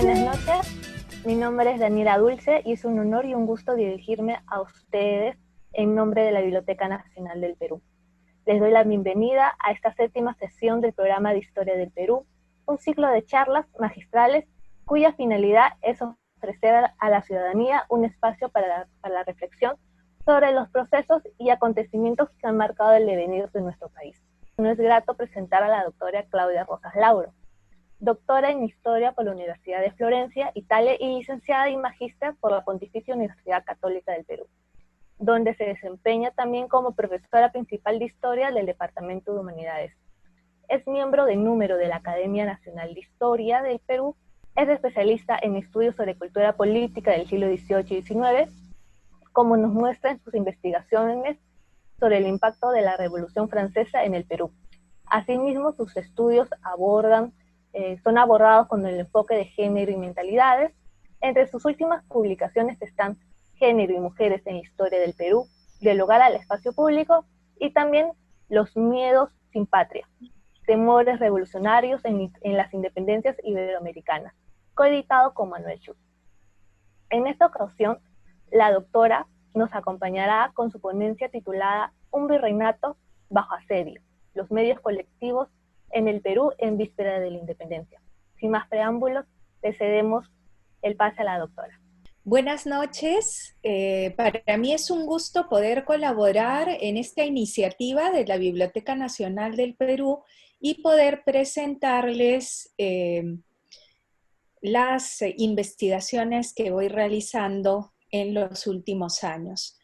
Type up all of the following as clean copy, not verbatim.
buenas noches, mi nombre es Daniela Dulce y es un honor y un gusto dirigirme a ustedes en nombre de la Biblioteca Nacional del Perú. Les doy la bienvenida a esta séptima sesión del programa de Historia del Perú, un ciclo de charlas magistrales cuya finalidad es ofrecer a la ciudadanía un espacio para la reflexión sobre los procesos y acontecimientos que han marcado el devenir de nuestro país. No es grato presentar a la doctora Claudia Rosas Lauro, doctora en Historia por la Universidad de Florencia, Italia, y licenciada y magíster por la Pontificia Universidad Católica del Perú, donde se desempeña también como profesora principal de Historia del Departamento de Humanidades. Es miembro de número de la Academia Nacional de Historia del Perú, es especialista en estudios sobre cultura política del siglo XVIII y XIX, como nos muestra en sus investigaciones sobre el impacto de la Revolución Francesa en el Perú. Asimismo, sus estudios son abordados con el enfoque de género y mentalidades. Entre sus últimas publicaciones están Género y Mujeres en la Historia del Perú, Del Hogar al Espacio Público, y también Los Miedos sin Patria, Temores Revolucionarios en las Independencias Iberoamericanas, coeditado con Manuel Schultz. En esta ocasión, la doctora nos acompañará con su ponencia titulada Un virreinato bajo asedio, los medios colectivos en el Perú en víspera de la independencia. Sin más preámbulos, le cedemos el pase a la doctora. Buenas noches. Para mí es un gusto poder colaborar en esta iniciativa de la Biblioteca Nacional del Perú y poder presentarles las investigaciones que voy realizando en los últimos años.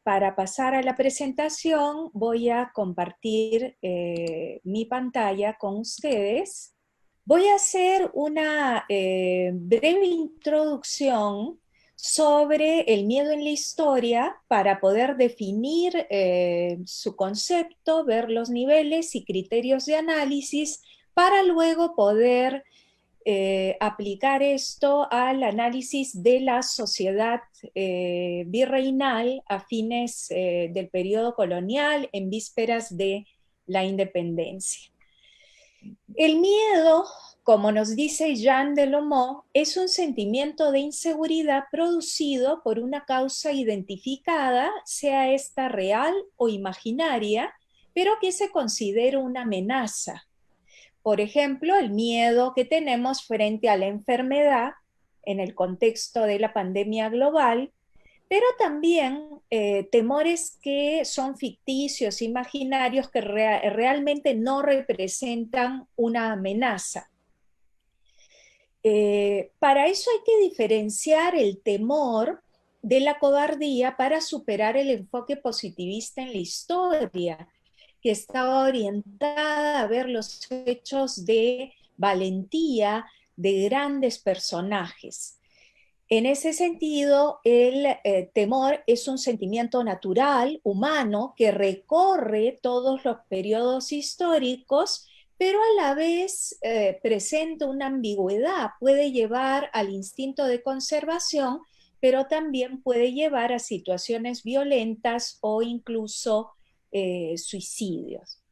Para pasar a la presentación, voy a compartir mi pantalla con ustedes. Voy a hacer una breve introducción sobre el miedo en la historia para poder definir su concepto, ver los niveles y criterios de análisis, para luego poder aplicar esto al análisis de la sociedad virreinal a fines del periodo colonial en vísperas de la independencia. El miedo, como nos dice Jean Delomeau, es un sentimiento de inseguridad producido por una causa identificada, sea esta real o imaginaria, pero que se considera una amenaza. Por ejemplo, el miedo que tenemos frente a la enfermedad en el contexto de la pandemia global, pero también temores que son ficticios, imaginarios, que realmente no representan una amenaza. Para eso hay que diferenciar el temor de la cobardía para superar el enfoque positivista en la historia, que estaba orientada a ver los hechos de valentía de grandes personajes. En ese sentido, el temor es un sentimiento natural, humano, que recorre todos los periodos históricos, pero a la vez presenta una ambigüedad, puede llevar al instinto de conservación, pero también puede llevar a situaciones violentas o incluso suicidios.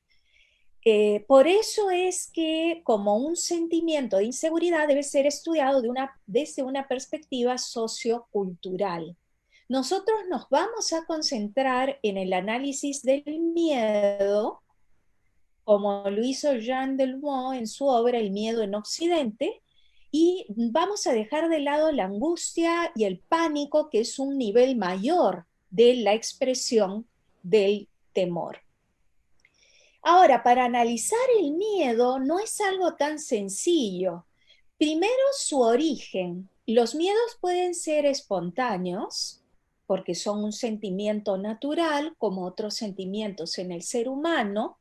Por eso es que como un sentimiento de inseguridad debe ser estudiado desde una perspectiva sociocultural. Nosotros nos vamos a concentrar en el análisis del miedo, como lo hizo Jean Delomeau en su obra El miedo en Occidente, y vamos a dejar de lado la angustia y el pánico, que es un nivel mayor de la expresión del temor. Ahora, para analizar el miedo no es algo tan sencillo. Primero, su origen. Los miedos pueden ser espontáneos, porque son un sentimiento natural, como otros sentimientos en el ser humano.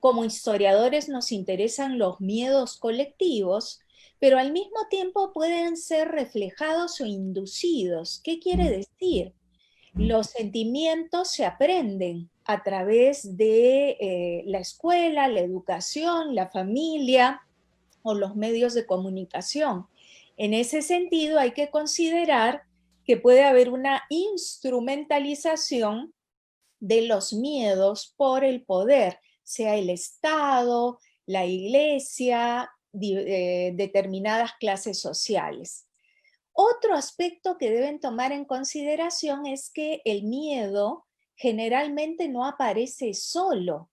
Como historiadores nos interesan los miedos colectivos, pero al mismo tiempo pueden ser reflejados o inducidos. ¿Qué quiere decir? Los sentimientos se aprenden a través de la escuela, la educación, la familia o los medios de comunicación. En ese sentido, hay que considerar que puede haber una instrumentalización de los miedos por el poder, sea el Estado, la Iglesia determinadas clases sociales. Otro aspecto que deben tomar en consideración es que el miedo generalmente no aparece solo.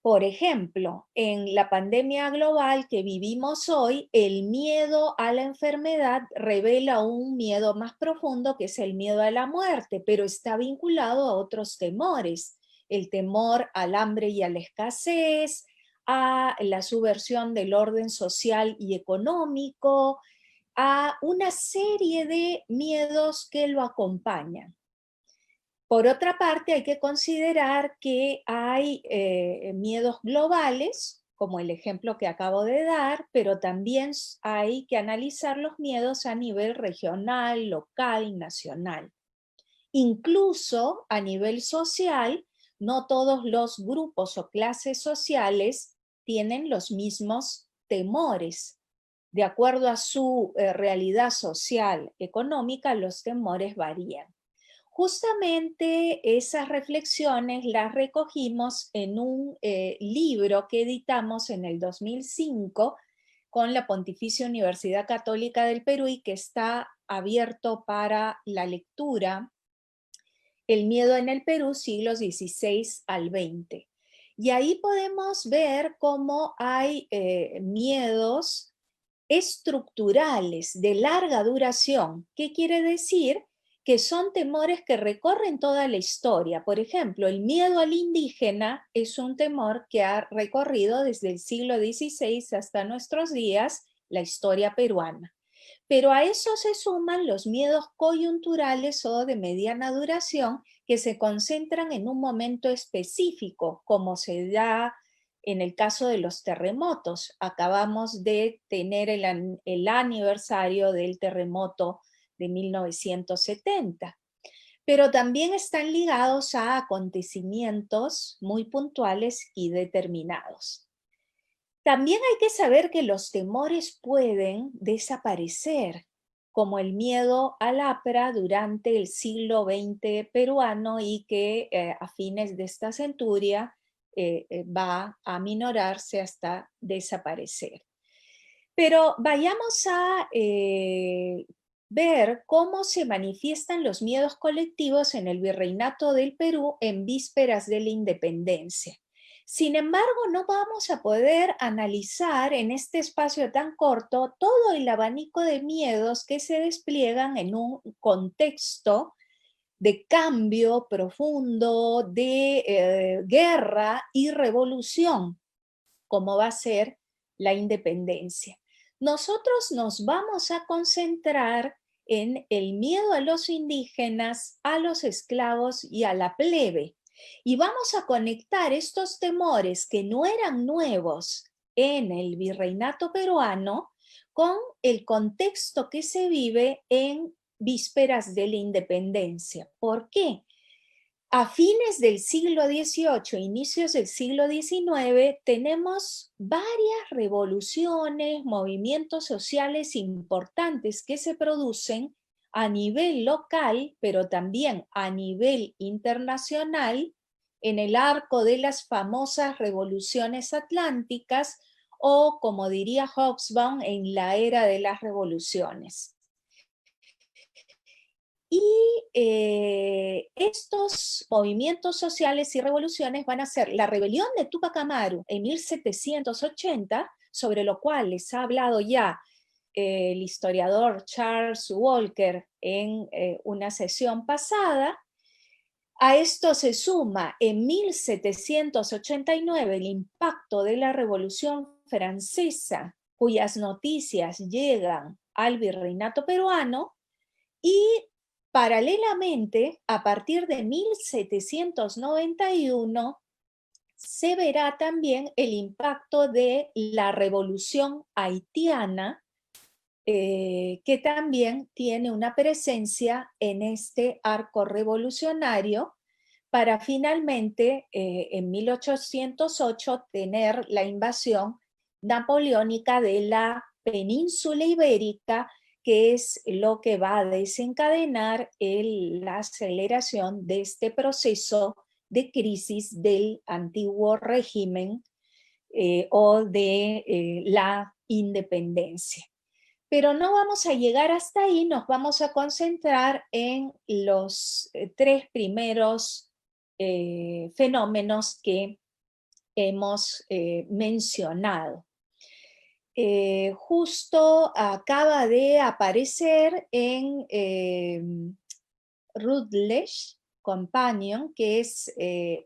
Por ejemplo, en la pandemia global que vivimos hoy, el miedo a la enfermedad revela un miedo más profundo, que es el miedo a la muerte, pero está vinculado a otros temores: el temor al hambre y a la escasez, a la subversión del orden social y económico, a una serie de miedos que lo acompañan. Por otra parte, hay que considerar que hay miedos globales, como el ejemplo que acabo de dar, pero también hay que analizar los miedos a nivel regional, local, nacional. Incluso a nivel social, no todos los grupos o clases sociales tienen los mismos temores. De acuerdo a su realidad social, económica, los temores varían. Justamente esas reflexiones las recogimos en un libro que editamos en el 2005 con la Pontificia Universidad Católica del Perú y que está abierto para la lectura: El miedo en el Perú, siglos XVI al XX. Y ahí podemos ver cómo hay miedos estructurales de larga duración. ¿Qué quiere decir? Que son temores que recorren toda la historia. Por ejemplo, el miedo al indígena es un temor que ha recorrido desde el siglo XVI hasta nuestros días la historia peruana. Pero a eso se suman los miedos coyunturales o de mediana duración, que se concentran en un momento específico, como se da en el caso de los terremotos. Acabamos de tener el aniversario del terremoto de 1970. Pero también están ligados a acontecimientos muy puntuales y determinados. También hay que saber que los temores pueden desaparecer, como el miedo al lepra durante el siglo XX peruano y que a fines de esta centuria va a minorarse hasta desaparecer. Pero vayamos a ver cómo se manifiestan los miedos colectivos en el Virreinato del Perú en vísperas de la independencia. Sin embargo, no vamos a poder analizar en este espacio tan corto todo el abanico de miedos que se despliegan en un contexto de cambio profundo, de guerra y revolución, como va a ser la independencia. Nosotros nos vamos a concentrar en el miedo a los indígenas, a los esclavos y a la plebe. Y vamos a conectar estos temores que no eran nuevos en el virreinato peruano con el contexto que se vive en vísperas de la independencia. ¿Por qué? A fines del siglo XVIII, inicios del siglo XIX, tenemos varias revoluciones, movimientos sociales importantes que se producen a nivel local, pero también a nivel internacional, en el arco de las famosas revoluciones atlánticas, o, como diría Hobsbawm, en la era de las revoluciones. Y estos movimientos sociales y revoluciones van a ser la rebelión de Túpac Amaru en 1780, sobre lo cual les ha hablado ya el historiador Charles Walker en una sesión pasada. A esto se suma en 1789 el impacto de la Revolución Francesa, cuyas noticias llegan al virreinato peruano, y paralelamente, a partir de 1791, se verá también el impacto de la revolución haitiana, que también tiene una presencia en este arco revolucionario, para finalmente, en 1808, tener la invasión napoleónica de la península ibérica, que es lo que va a desencadenar la aceleración de este proceso de crisis del antiguo régimen o de la independencia. Pero no vamos a llegar hasta ahí, nos vamos a concentrar en los tres primeros fenómenos que hemos mencionado. Justo acaba de aparecer en Routledge Companion, que es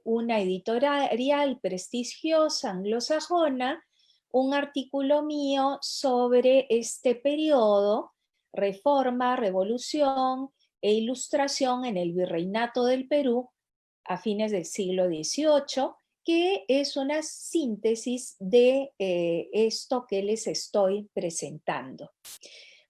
una editorial prestigiosa anglosajona, un artículo mío sobre este periodo, reforma, revolución e ilustración en el virreinato del Perú a fines del siglo XVIII, que es una síntesis de esto que les estoy presentando.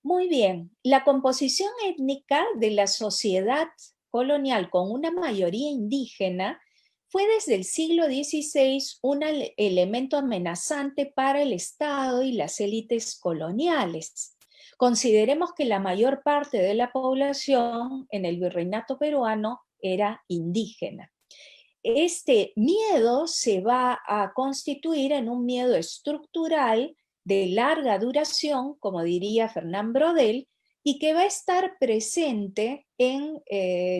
Muy bien, la composición étnica de la sociedad colonial con una mayoría indígena fue desde el siglo XVI un elemento amenazante para el Estado y las élites coloniales. Consideremos que la mayor parte de la población en el virreinato peruano era indígena. Este miedo se va a constituir en un miedo estructural de larga duración, como diría Fernán Brodel, y que va a estar presente en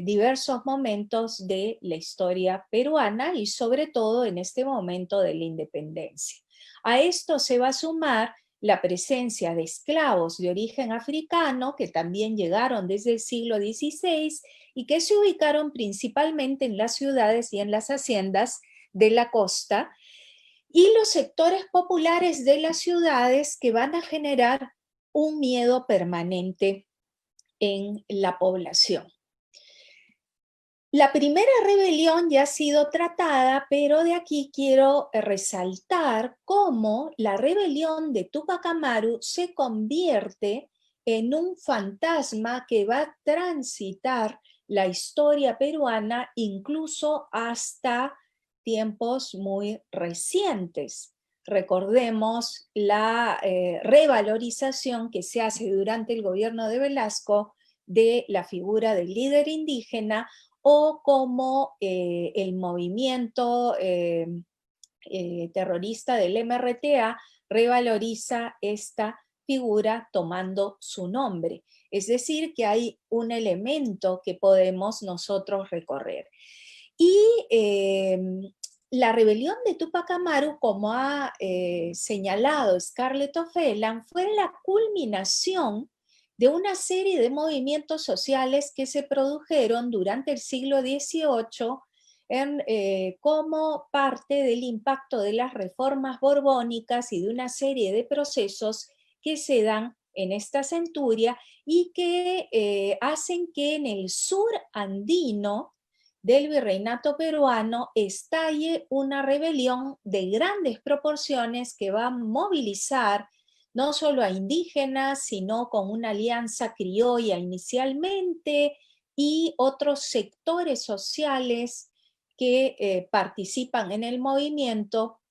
diversos momentos de la historia peruana y sobre todo en este momento de la independencia. A esto se va a sumar la presencia de esclavos de origen africano que también llegaron desde el siglo XVI y que se ubicaron principalmente en las ciudades y en las haciendas de la costa, y los sectores populares de las ciudades que van a generar un miedo permanente en la población. La primera rebelión ya ha sido tratada, pero de aquí quiero resaltar cómo la rebelión de Túpac Amaru se convierte en un fantasma que va a transitar la historia peruana incluso hasta tiempos muy recientes. Recordemos la revalorización que se hace durante el gobierno de Velasco de la figura del líder indígena, o como el movimiento terrorista del MRTA revaloriza esta figura tomando su nombre. Es decir, que hay un elemento que podemos nosotros recorrer. Y la rebelión de Túpac Amaru, como ha señalado Scarlett O'Phelan, fue la culminación de una serie de movimientos sociales que se produjeron durante el siglo XVIII como parte del impacto de las reformas borbónicas y de una serie de procesos que se dan en esta centuria y que hacen que en el sur andino del virreinato peruano estalle una rebelión de grandes proporciones que va a movilizar no solo a indígenas, sino con una alianza criolla inicialmente y otros sectores sociales que participan en el movimiento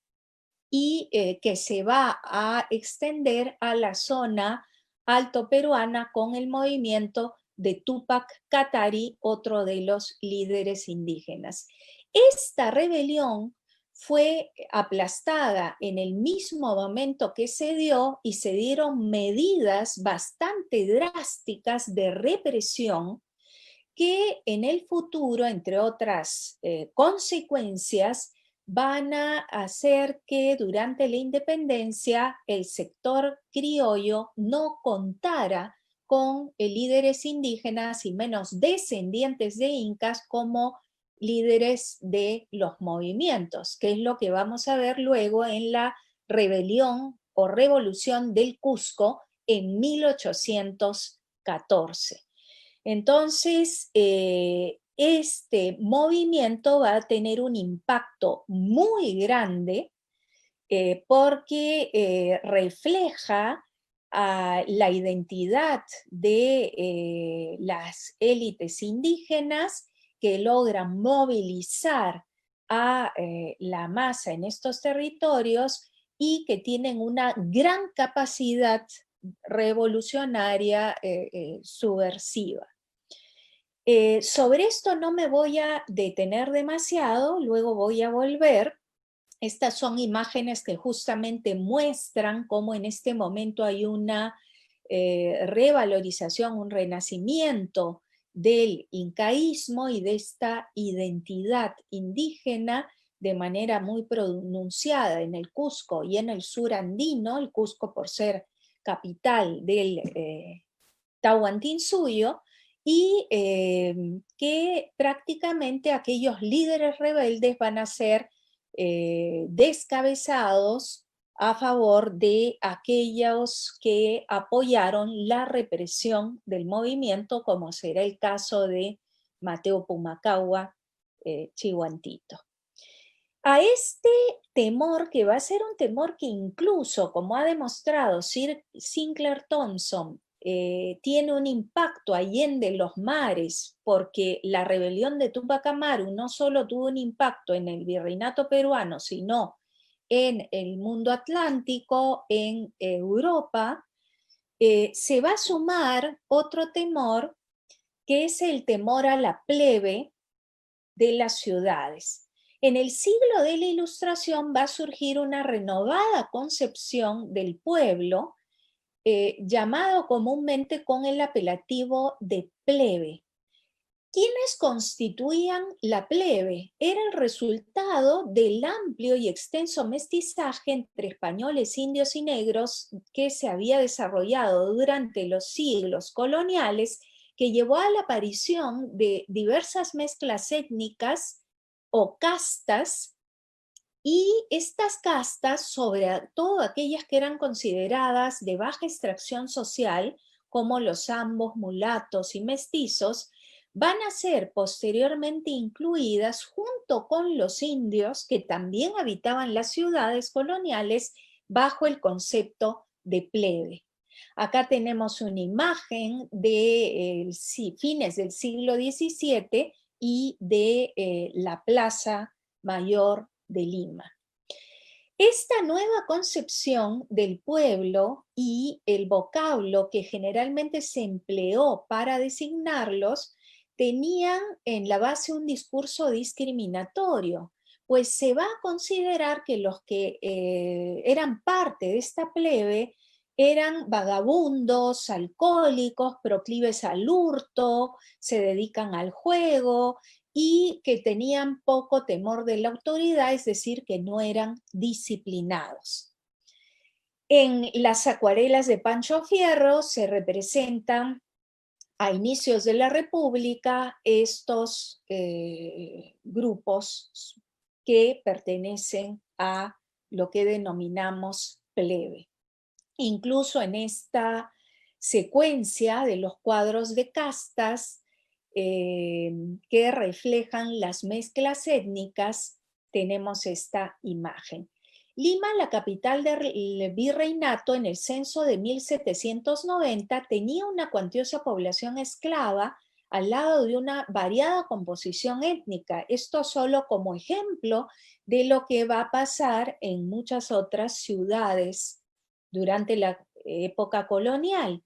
y que se va a extender a la zona alto peruana con el movimiento de Túpac Katari, otro de los líderes indígenas. Esta rebelión fue aplastada en el mismo momento que se dio y se dieron medidas bastante drásticas de represión que en el futuro, entre otras consecuencias, van a hacer que durante la independencia el sector criollo no contara con líderes indígenas y menos descendientes de incas como líderes de los movimientos, que es lo que vamos a ver luego en la rebelión o revolución del Cusco en 1814. Entonces, este movimiento va a tener un impacto muy grande porque refleja la identidad de las élites indígenas que logran movilizar a la masa en estos territorios y que tienen una gran capacidad revolucionaria, subversiva. Sobre esto no me voy a detener demasiado, luego voy a volver Estas son imágenes que justamente muestran cómo en este momento hay una revalorización, un renacimiento del incaísmo y de esta identidad indígena de manera muy pronunciada en el Cusco y en el sur andino, el Cusco por ser capital del Tahuantinsuyo, y que prácticamente aquellos líderes rebeldes van a ser descabezados a favor de aquellos que apoyaron la represión del movimiento, como será el caso de Mateo Pumacahua Chihuantito. A este temor, que va a ser un temor que incluso, como ha demostrado Sir Sinclair Thompson, tiene un impacto allende los mares, porque la rebelión de Tupac Amaru no solo tuvo un impacto en el virreinato peruano, sino en el mundo atlántico, en Europa, se va a sumar otro temor, que es el temor a la plebe de las ciudades. En el siglo de la Ilustración va a surgir una renovada concepción del pueblo, llamado comúnmente con el apelativo de plebe. ¿Quiénes constituían la plebe? Era el resultado del amplio y extenso mestizaje entre españoles, indios y negros que se había desarrollado durante los siglos coloniales, que llevó a la aparición de diversas mezclas étnicas o castas, y estas castas, sobre todo aquellas que eran consideradas de baja extracción social, como los zambos, mulatos y mestizos, van a ser posteriormente incluidas junto con los indios que también habitaban las ciudades coloniales bajo el concepto de plebe. Acá tenemos una imagen de fines del siglo XVII y de la Plaza Mayor de Lima. Esta nueva concepción del pueblo y el vocablo que generalmente se empleó para designarlos tenían en la base un discurso discriminatorio, pues se va a considerar que los que eran parte de esta plebe eran vagabundos, alcohólicos, proclives al hurto, se dedican al juego y que tenían poco temor de la autoridad, es decir, que no eran disciplinados. En las acuarelas de Pancho Fierro se representan a inicios de la República estos grupos que pertenecen a lo que denominamos plebe. Incluso en esta secuencia de los cuadros de castas que reflejan las mezclas étnicas, tenemos esta imagen. Lima, la capital del virreinato, en el censo de 1790, tenía una cuantiosa población esclava al lado de una variada composición étnica. Esto solo como ejemplo de lo que va a pasar en muchas otras ciudades durante la época colonial.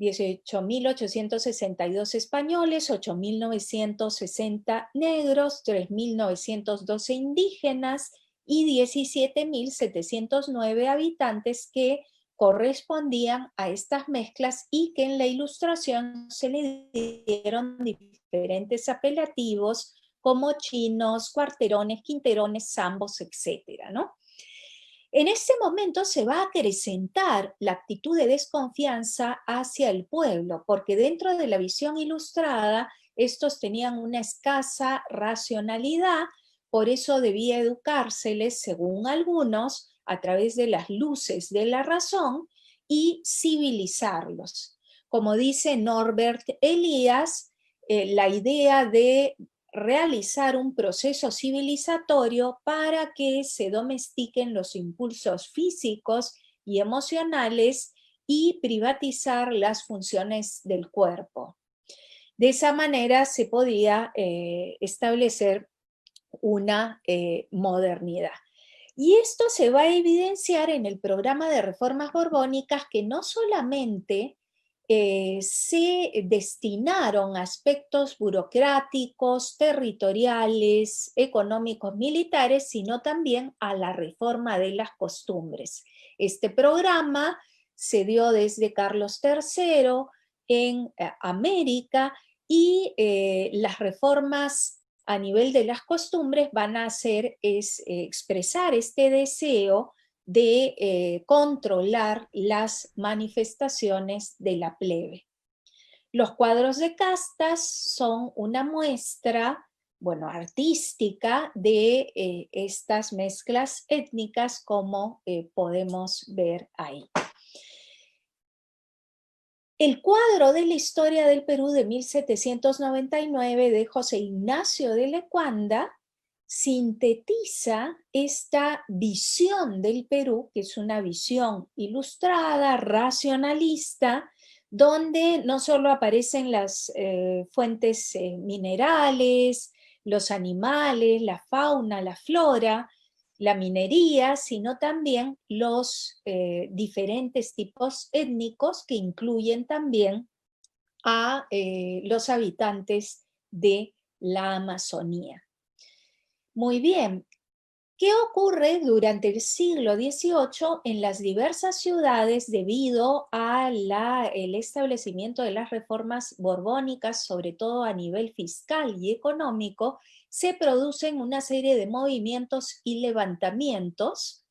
18.862 españoles, 8.960 negros, 3.912 indígenas y 17.709 habitantes que correspondían a estas mezclas y que en la Ilustración se le dieron diferentes apelativos como chinos, cuarterones, quinterones, zambos, etcétera, ¿no? En ese momento se va a acrecentar la actitud de desconfianza hacia el pueblo, porque dentro de la visión ilustrada estos tenían una escasa racionalidad, por eso debía educárseles, según algunos, a través de las luces de la razón y civilizarlos. Como dice Norbert Elias, la idea de realizar un proceso civilizatorio para que se domestiquen los impulsos físicos y emocionales y privatizar las funciones del cuerpo. De esa manera se podía establecer una modernidad. Y esto se va a evidenciar en el programa de reformas borbónicas, que no solamente se destinaron aspectos burocráticos, territoriales, económicos, militares, sino también a la reforma de las costumbres. Este programa se dio desde Carlos III en América y las reformas a nivel de las costumbres van a hacer expresar este deseo de controlar las manifestaciones de la plebe. Los cuadros de castas son una muestra, bueno, artística de estas mezclas étnicas, como podemos ver ahí. El cuadro de la historia del Perú de 1799 de José Ignacio de Lecuanda sintetiza esta visión del Perú, que es una visión ilustrada, racionalista, donde no solo aparecen las fuentes minerales, los animales, la fauna, la flora, la minería, sino también los diferentes tipos étnicos que incluyen también a los habitantes de la Amazonía. Muy bien, ¿qué ocurre durante el siglo XVIII en las diversas ciudades debido al establecimiento de las reformas borbónicas, sobre todo a nivel fiscal y económico? Se producen una serie de movimientos y levantamientos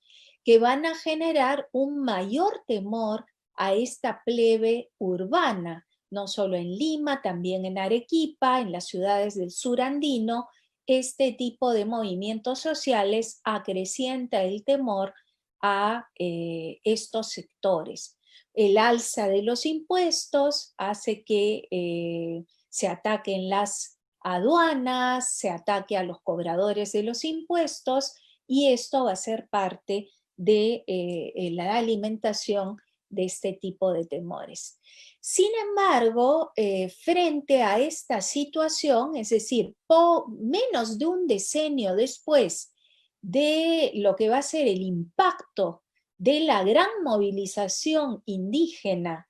que van a generar un mayor temor a esta plebe urbana, no solo en Lima, también en Arequipa, en las ciudades del sur andino. Este tipo de movimientos sociales acrecienta el temor a estos sectores. El alza de los impuestos hace que se ataquen las aduanas, se ataque a los cobradores de los impuestos, y esto va a ser parte de la alimentación de este tipo de temores. Sin embargo, frente a esta situación, es decir, menos de un decenio después de lo que va a ser el impacto de la gran movilización indígena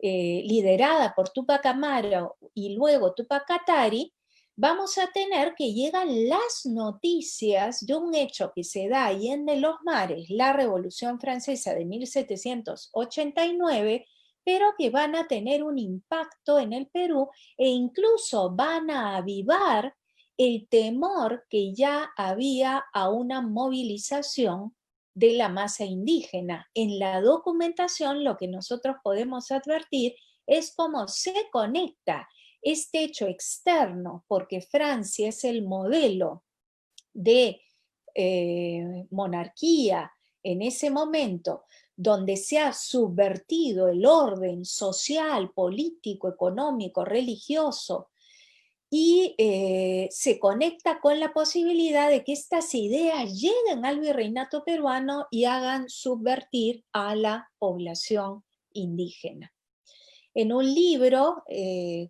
liderada por Túpac Amaru y luego Túpac Katari, vamos a tener que llegan las noticias de un hecho que se da ahí en los mares, la Revolución Francesa de 1789, pero que van a tener un impacto en el Perú e incluso van a avivar el temor que ya había a una movilización de la masa indígena. En la documentación lo que nosotros podemos advertir es cómo se conecta este hecho externo, porque Francia es el modelo de monarquía en ese momento, donde se ha subvertido el orden social, político, económico, religioso, y se conecta con la posibilidad de que estas ideas lleguen al virreinato peruano y hagan subvertir a la población indígena. En un libro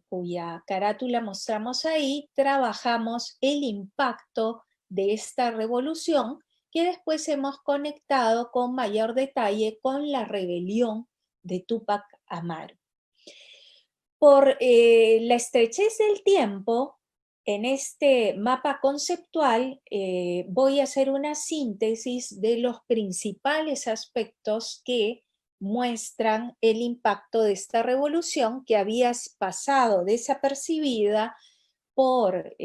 cuya carátula mostramos ahí, trabajamos el impacto de esta revolución, que después hemos conectado con mayor detalle con la rebelión de Túpac Amaru. Por la estrechez del tiempo, en este mapa conceptual voy a hacer una síntesis de los principales aspectos que muestran el impacto de esta revolución, que había pasado desapercibida por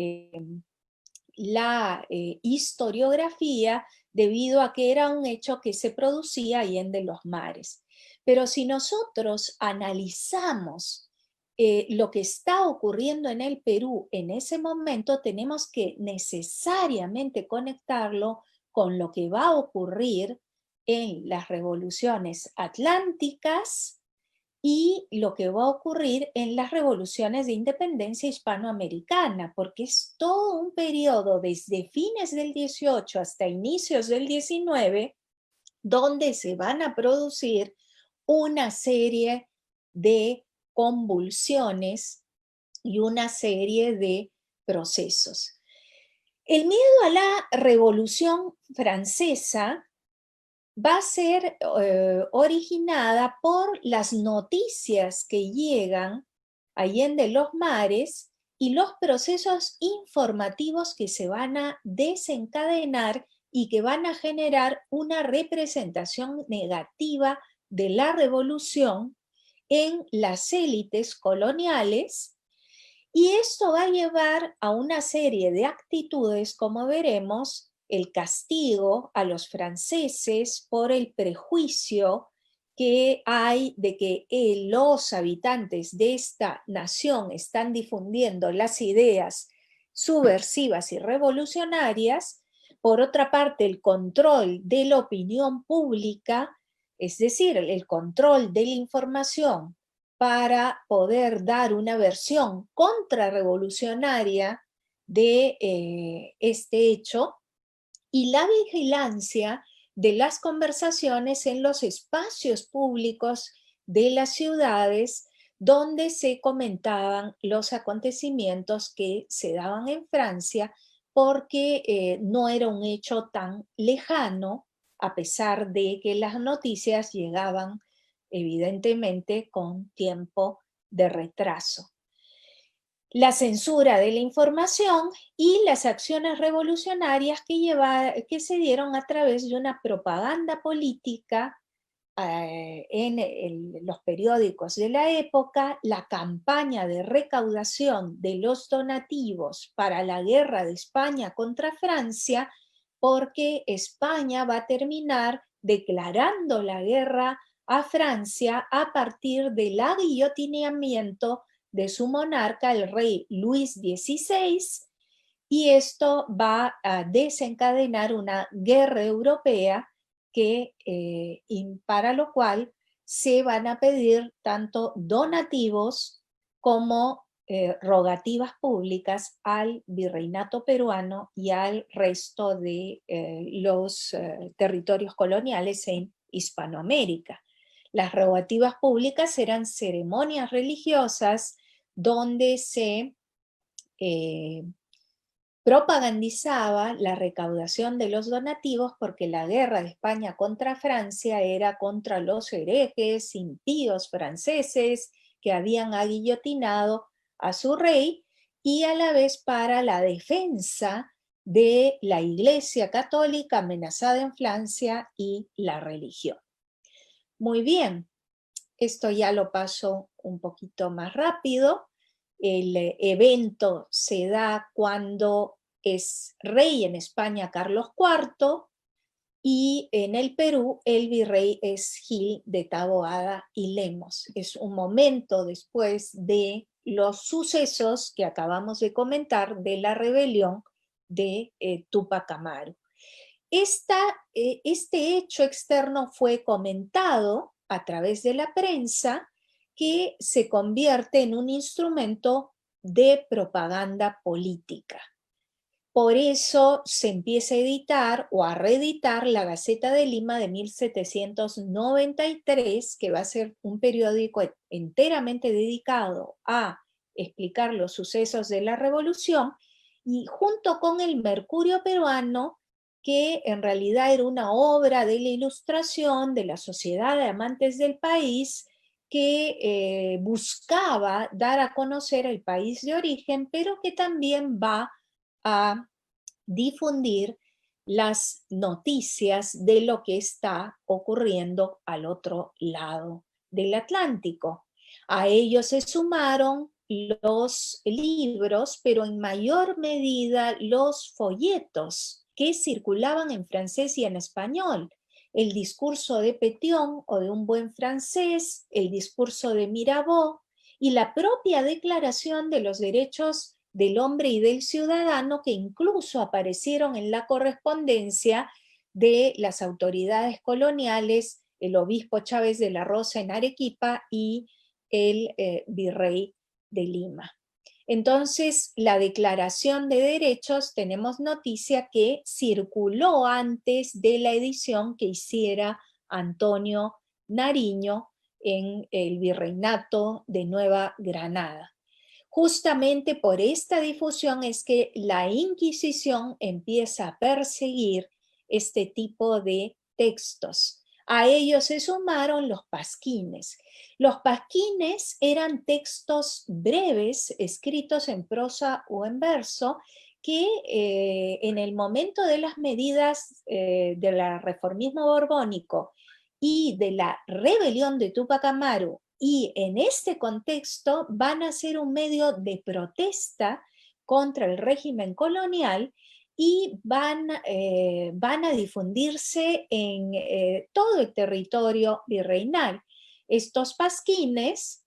la historiografía, debido a que era un hecho que se producía ahí en los mares. Pero si nosotros analizamos lo que está ocurriendo en el Perú en ese momento, tenemos que necesariamente conectarlo con lo que va a ocurrir en las revoluciones atlánticas y lo que va a ocurrir en las revoluciones de independencia hispanoamericana, porque es todo un periodo desde fines del 18 hasta inicios del 19, donde se van a producir una serie de convulsiones y una serie de procesos. El miedo a la Revolución Francesa va a ser originada por las noticias que llegan allende los mares y los procesos informativos que se van a desencadenar y que van a generar una representación negativa de la revolución en las élites coloniales, y esto va a llevar a una serie de actitudes, como veremos, el castigo a los franceses por el prejuicio que hay de que los habitantes de esta nación están difundiendo las ideas subversivas y revolucionarias. Por otra parte, el control de la opinión pública, es decir, el control de la información para poder dar una versión contrarrevolucionaria de este hecho, y la vigilancia de las conversaciones en los espacios públicos de las ciudades donde se comentaban los acontecimientos que se daban en Francia, porque no era un hecho tan lejano, a pesar de que las noticias llegaban evidentemente con tiempo de retraso. La censura de la información y las acciones revolucionarias que se dieron a través de una propaganda política en los periódicos de la época, la campaña de recaudación de los donativos para la guerra de España contra Francia, porque España va a terminar declarando la guerra a Francia a partir del aguillotinamiento de su monarca, el rey Luis XVI, y esto va a desencadenar una guerra europea para lo cual se van a pedir tanto donativos como rogativas públicas al virreinato peruano y al resto de los territorios coloniales en Hispanoamérica. Las rogativas públicas eran ceremonias religiosas donde se propagandizaba la recaudación de los donativos, porque la guerra de España contra Francia era contra los herejes, impíos franceses que habían aguillotinado a su rey, y a la vez para la defensa de la Iglesia Católica amenazada en Francia y la religión. Muy bien, esto ya lo paso un poquito más rápido. El evento se da cuando es rey en España Carlos IV, y en el Perú el virrey es Gil de Taboada y Lemos. Es un momento después de los sucesos que acabamos de comentar de la rebelión de Túpac Amaru. Este hecho externo fue comentado a través de la prensa, que se convierte en un instrumento de propaganda política. Por eso se empieza a editar o a reeditar la Gaceta de Lima de 1793, que va a ser un periódico enteramente dedicado a explicar los sucesos de la revolución, y junto con el Mercurio peruano, que en realidad era una obra de la Ilustración, de la Sociedad de Amantes del País, que buscaba dar a conocer el país de origen, pero que también va a difundir las noticias de lo que está ocurriendo al otro lado del Atlántico. A ellos se sumaron los libros, pero en mayor medida los folletos que circulaban en francés y en español. El discurso de Pétion o de un buen francés, el discurso de Mirabeau y la propia Declaración de los Derechos del Hombre y del Ciudadano, que incluso aparecieron en la correspondencia de las autoridades coloniales, el obispo Chávez de la Rosa en Arequipa y el virrey de Lima. Entonces, la Declaración de Derechos, tenemos noticia que circuló antes de la edición que hiciera Antonio Nariño en el Virreinato de Nueva Granada. Justamente por esta difusión es que la Inquisición empieza a perseguir este tipo de textos. A ellos se sumaron los pasquines. Los pasquines eran textos breves, escritos en prosa o en verso, que en el momento de las medidas del reformismo borbónico y de la rebelión de Túpac Amaru, y en este contexto van a ser un medio de protesta contra el régimen colonial y van a difundirse en todo el territorio virreinal. Estos pasquines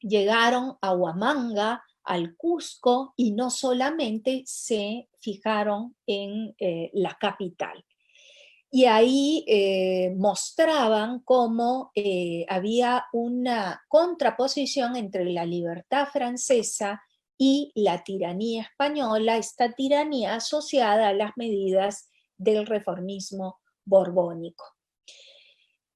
llegaron a Huamanga, al Cusco, y no solamente se fijaron en la capital. Y ahí mostraban cómo había una contraposición entre la libertad francesa y la tiranía española, esta tiranía asociada a las medidas del reformismo borbónico.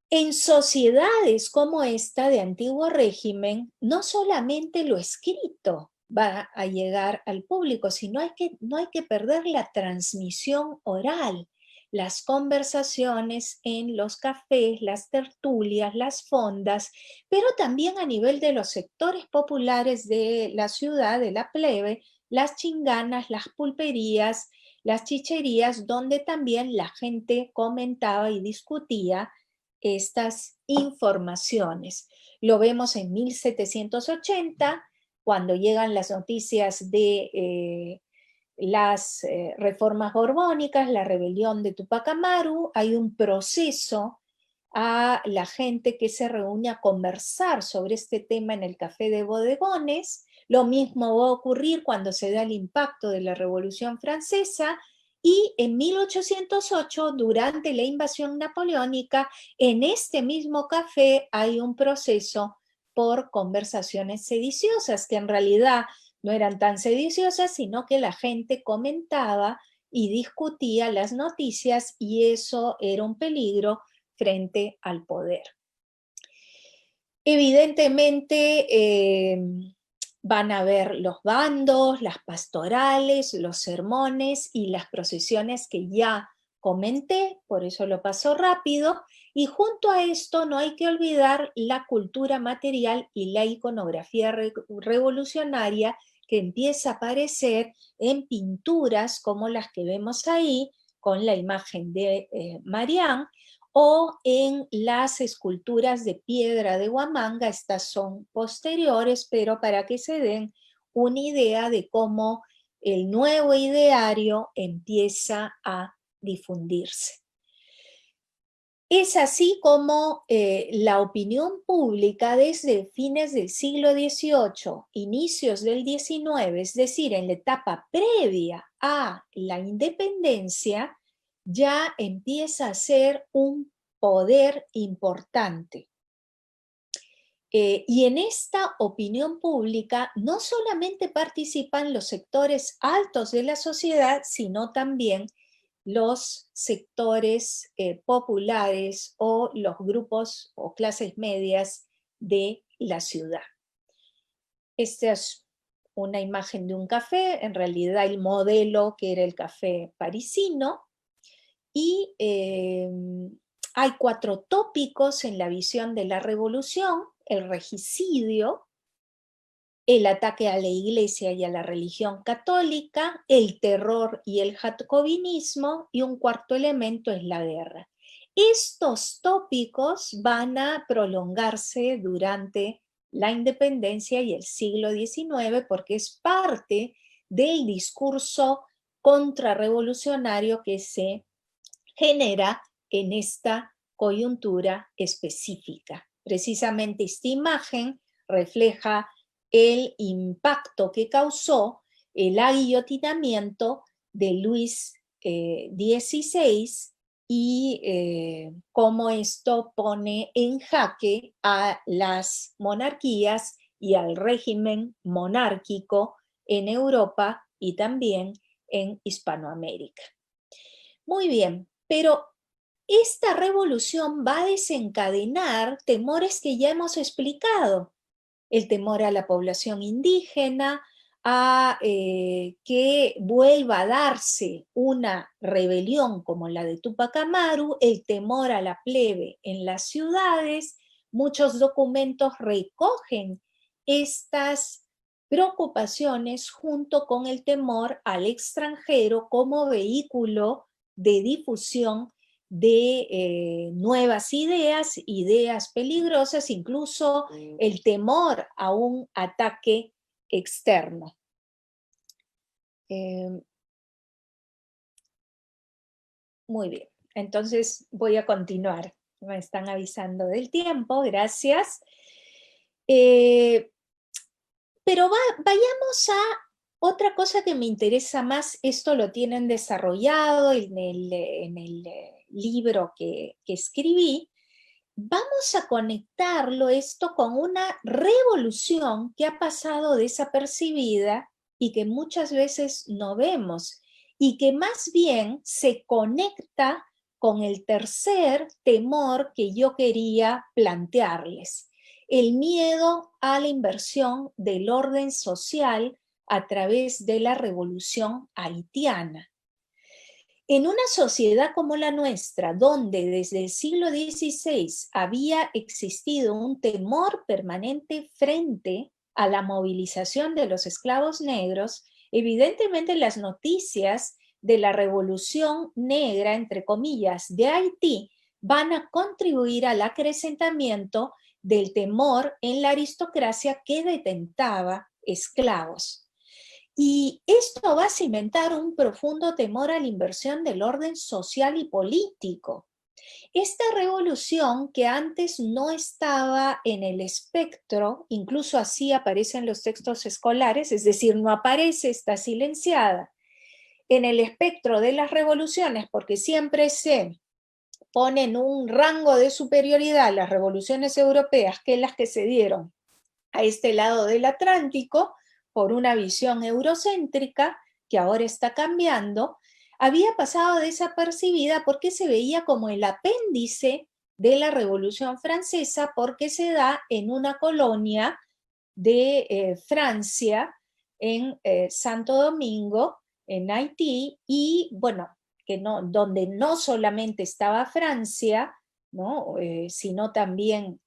En sociedades como esta de antiguo régimen, no solamente lo escrito va a llegar al público, sino no hay que perder la transmisión oral, las conversaciones en los cafés, las tertulias, las fondas, pero también a nivel de los sectores populares de la ciudad, de la plebe, las chinganas, las pulperías, las chicherías, donde también la gente comentaba y discutía estas informaciones. Lo vemos en 1780, cuando llegan las noticias de las reformas borbónicas, la rebelión de Túpac Amaru, hay un proceso a la gente que se reúne a conversar sobre este tema en el Café de Bodegones. Lo mismo va a ocurrir cuando se da el impacto de la Revolución Francesa, y en 1808, durante la invasión napoleónica, en este mismo café hay un proceso por conversaciones sediciosas, que en realidad no eran tan sediciosas, sino que la gente comentaba y discutía las noticias, y eso era un peligro frente al poder. Evidentemente van a ver los bandos, las pastorales, los sermones y las procesiones que ya comenté, por eso lo paso rápido, y junto a esto no hay que olvidar la cultura material y la iconografía revolucionaria que empieza a aparecer en pinturas como las que vemos ahí, con la imagen de Marián, o en las esculturas de piedra de Huamanga. Estas son posteriores, pero para que se den una idea de cómo el nuevo ideario empieza a difundirse. Es así como la opinión pública desde fines del siglo XVIII, inicios del XIX, es decir, en la etapa previa a la independencia, ya empieza a ser un poder importante. Y en esta opinión pública no solamente participan los sectores altos de la sociedad, sino también los sectores populares o los grupos o clases medias de la ciudad. Esta es una imagen de un café, en realidad el modelo que era el café parisino, y hay 4 tópicos en la visión de la revolución: el regicidio, el ataque a la Iglesia y a la religión católica, el terror y el jacobinismo, y un cuarto elemento es la guerra. Estos tópicos van a prolongarse durante la independencia y el siglo XIX, porque es parte del discurso contrarrevolucionario que se genera en esta coyuntura específica. Precisamente esta imagen refleja el impacto que causó el aguillotinamiento de Luis XVI y cómo esto pone en jaque a las monarquías y al régimen monárquico en Europa y también en Hispanoamérica. Muy bien, pero esta revolución va a desencadenar temores que ya hemos explicado: el temor a la población indígena, a que vuelva a darse una rebelión como la de Tupac Amaru, el temor a la plebe en las ciudades. Muchos documentos recogen estas preocupaciones junto con el temor al extranjero como vehículo de difusión de nuevas ideas, ideas peligrosas, incluso el temor a un ataque externo. Muy bien, entonces voy a continuar. Me están avisando del tiempo, gracias. Pero vayamos a otra cosa que me interesa más. Esto lo tienen desarrollado en el libro que escribí. Vamos a conectarlo esto con una revolución que ha pasado desapercibida y que muchas veces no vemos, y que más bien se conecta con el tercer temor que yo quería plantearles: el miedo a la inversión del orden social a través de la revolución haitiana. En una sociedad como la nuestra, donde desde el siglo XVI había existido un temor permanente frente a la movilización de los esclavos negros, evidentemente las noticias de la revolución negra, entre comillas, de Haití, van a contribuir al acrecentamiento del temor en la aristocracia que detentaba esclavos. Y esto va a cimentar un profundo temor a la inversión del orden social y político. Esta revolución, que antes no estaba en el espectro, incluso así aparece en los textos escolares, es decir, no aparece, está silenciada en el espectro de las revoluciones, porque siempre se ponen un rango de superioridad las revoluciones europeas que las que se dieron a este lado del Atlántico, por una visión eurocéntrica que ahora está cambiando, había pasado desapercibida porque se veía como el apéndice de la Revolución Francesa, porque se da en una colonia de Francia, en Santo Domingo, en Haití, y bueno, donde no solamente estaba Francia, ¿no? Sino también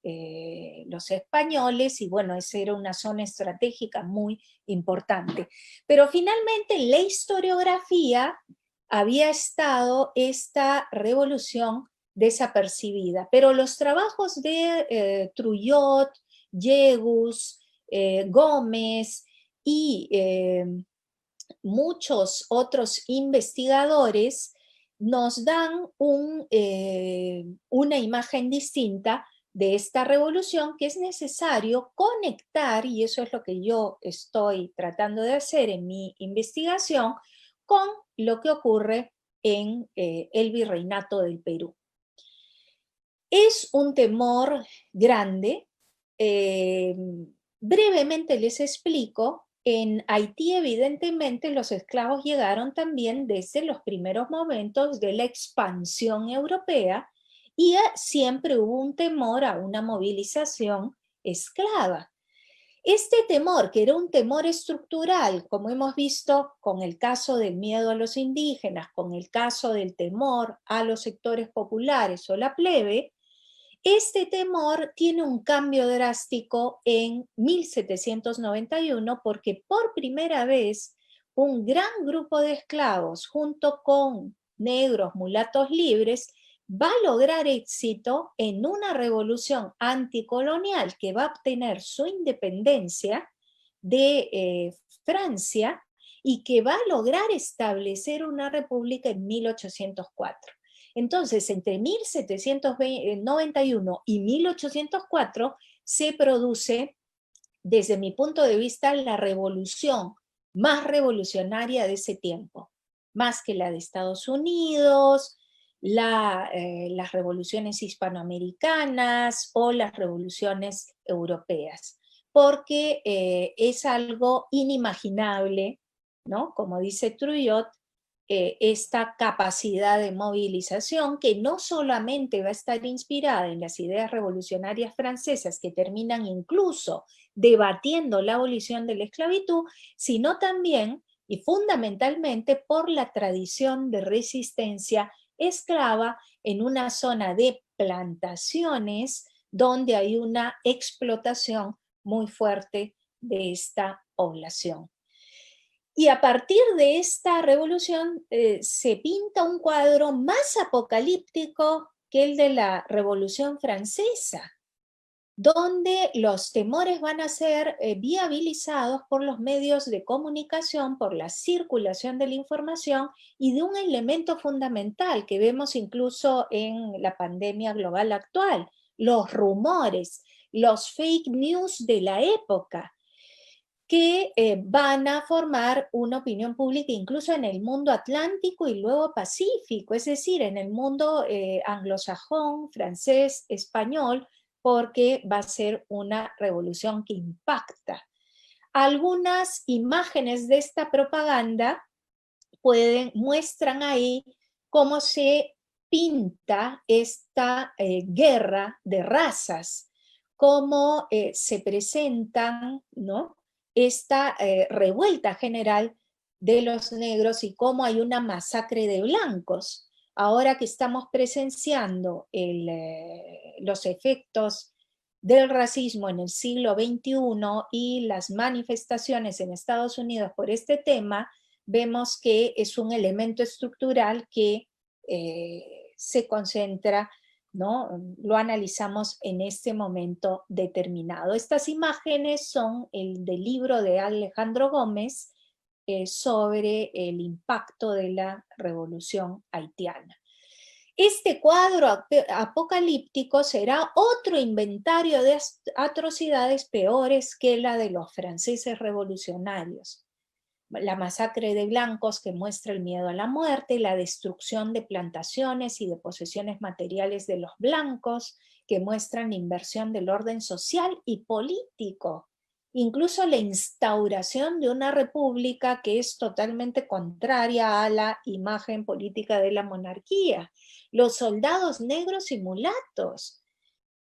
los españoles, y bueno, esa era una zona estratégica muy importante. Pero finalmente en la historiografía había estado esta revolución desapercibida, pero los trabajos de Trujillo, Yegus, Gómez y muchos otros investigadores nos dan una imagen distinta de esta revolución, que es necesario conectar, y eso es lo que yo estoy tratando de hacer en mi investigación, con lo que ocurre en el virreinato del Perú. Es un temor grande. Brevemente les explico. En Haití, evidentemente, los esclavos llegaron también desde los primeros momentos de la expansión europea, y siempre hubo un temor a una movilización esclava. Este temor, que era un temor estructural, como hemos visto con el caso del miedo a los indígenas, con el caso del temor a los sectores populares o la plebe, este temor tiene un cambio drástico en 1791, porque por primera vez un gran grupo de esclavos, junto con negros, mulatos libres, va a lograr éxito en una revolución anticolonial que va a obtener su independencia de Francia, y que va a lograr establecer una república en 1804. Entonces, entre 1791 y 1804 se produce, desde mi punto de vista, la revolución más revolucionaria de ese tiempo, más que la de Estados Unidos, las revoluciones hispanoamericanas o las revoluciones europeas, porque es algo inimaginable, ¿no? Como dice Trujillo, esta capacidad de movilización que no solamente va a estar inspirada en las ideas revolucionarias francesas que terminan incluso debatiendo la abolición de la esclavitud, sino también y fundamentalmente por la tradición de resistencia esclava en una zona de plantaciones donde hay una explotación muy fuerte de esta población. Y a partir de esta revolución se pinta un cuadro más apocalíptico que el de la Revolución Francesa, donde los temores van a ser viabilizados por los medios de comunicación, por la circulación de la información y de un elemento fundamental que vemos incluso en la pandemia global actual, los rumores, los fake news de la época, que van a formar una opinión pública incluso en el mundo atlántico y luego pacífico, es decir, en el mundo anglosajón, francés, español, porque va a ser una revolución que impacta. Algunas imágenes de esta propaganda muestran ahí cómo se pinta esta guerra de razas, cómo se presentan, ¿no?, esta revuelta general de los negros y cómo hay una masacre de blancos. Ahora que estamos presenciando los efectos del racismo en el siglo XXI y las manifestaciones en Estados Unidos por este tema, vemos que es un elemento estructural que se concentra, ¿no? Lo analizamos en este momento determinado. Estas imágenes son del libro de Alejandro Gómez sobre el impacto de la revolución haitiana. Este cuadro apocalíptico será otro inventario de atrocidades peores que la de los franceses revolucionarios. La masacre de blancos que muestra el miedo a la muerte, la destrucción de plantaciones y de posesiones materiales de los blancos, que muestran la inversión del orden social y político, incluso la instauración de una república que es totalmente contraria a la imagen política de la monarquía, los soldados negros y mulatos,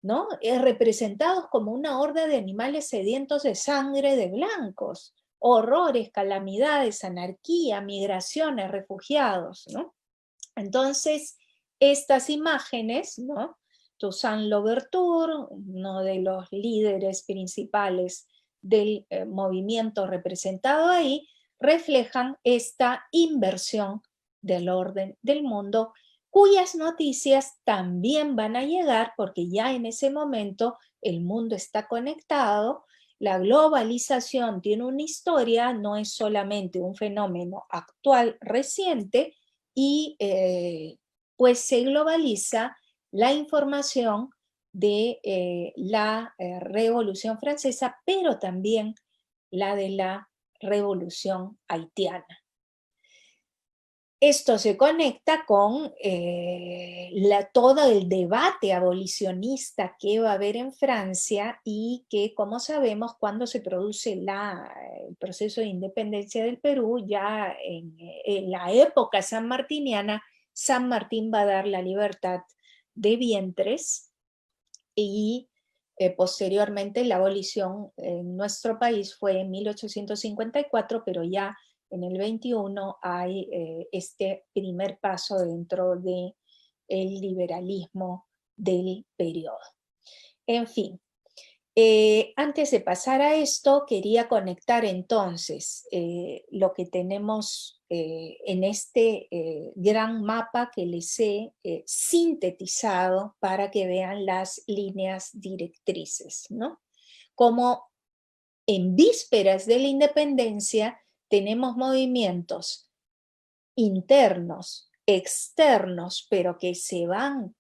¿no?, representados como una horda de animales sedientos de sangre de blancos, horrores, calamidades, anarquía, migraciones, refugiados, ¿no? Entonces, estas imágenes, ¿no?, Toussaint Louverture, uno de los líderes principales del movimiento representado ahí, reflejan esta inversión del orden del mundo, cuyas noticias también van a llegar porque ya en ese momento el mundo está conectado. La globalización tiene una historia, no es solamente un fenómeno actual, reciente, y pues se globaliza la información de la Revolución Francesa, pero también la de la Revolución Haitiana. Esto se conecta con todo el debate abolicionista que va a haber en Francia y que, como sabemos, cuando se produce el proceso de independencia del Perú, ya en la época sanmartiniana, San Martín va a dar la libertad de vientres y posteriormente la abolición en nuestro país fue en 1854, pero ya en el 21 hay este primer paso dentro del liberalismo del periodo. En fin, antes de pasar a esto, quería conectar entonces lo que tenemos en este gran mapa que les he sintetizado para que vean las líneas directrices, ¿no? Como en vísperas de la independencia tenemos movimientos internos, externos, pero que se van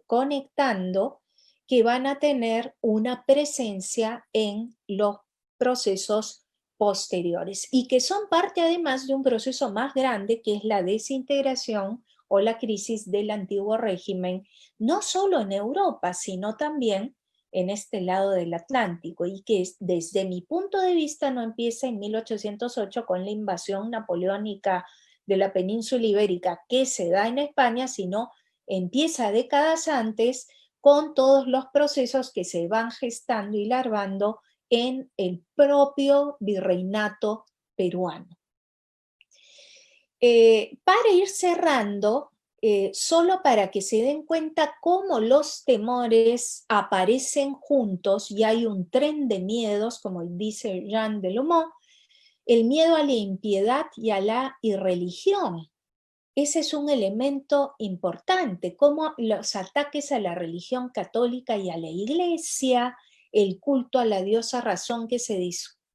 conectando, que van a tener una presencia en los procesos posteriores y que son parte además de un proceso más grande que es la desintegración o la crisis del antiguo régimen, no solo en Europa, sino también en este lado del Atlántico, y que desde mi punto de vista no empieza en 1808 con la invasión napoleónica de la península ibérica que se da en España, sino empieza décadas antes con todos los procesos que se van gestando y larvando en el propio virreinato peruano. Para ir cerrando, solo para que se den cuenta cómo los temores aparecen juntos y hay un tren de miedos, como dice Jean Delumeau, el miedo a la impiedad y a la irreligión. Ese es un elemento importante, como los ataques a la religión católica y a la iglesia, el culto a la diosa razón que se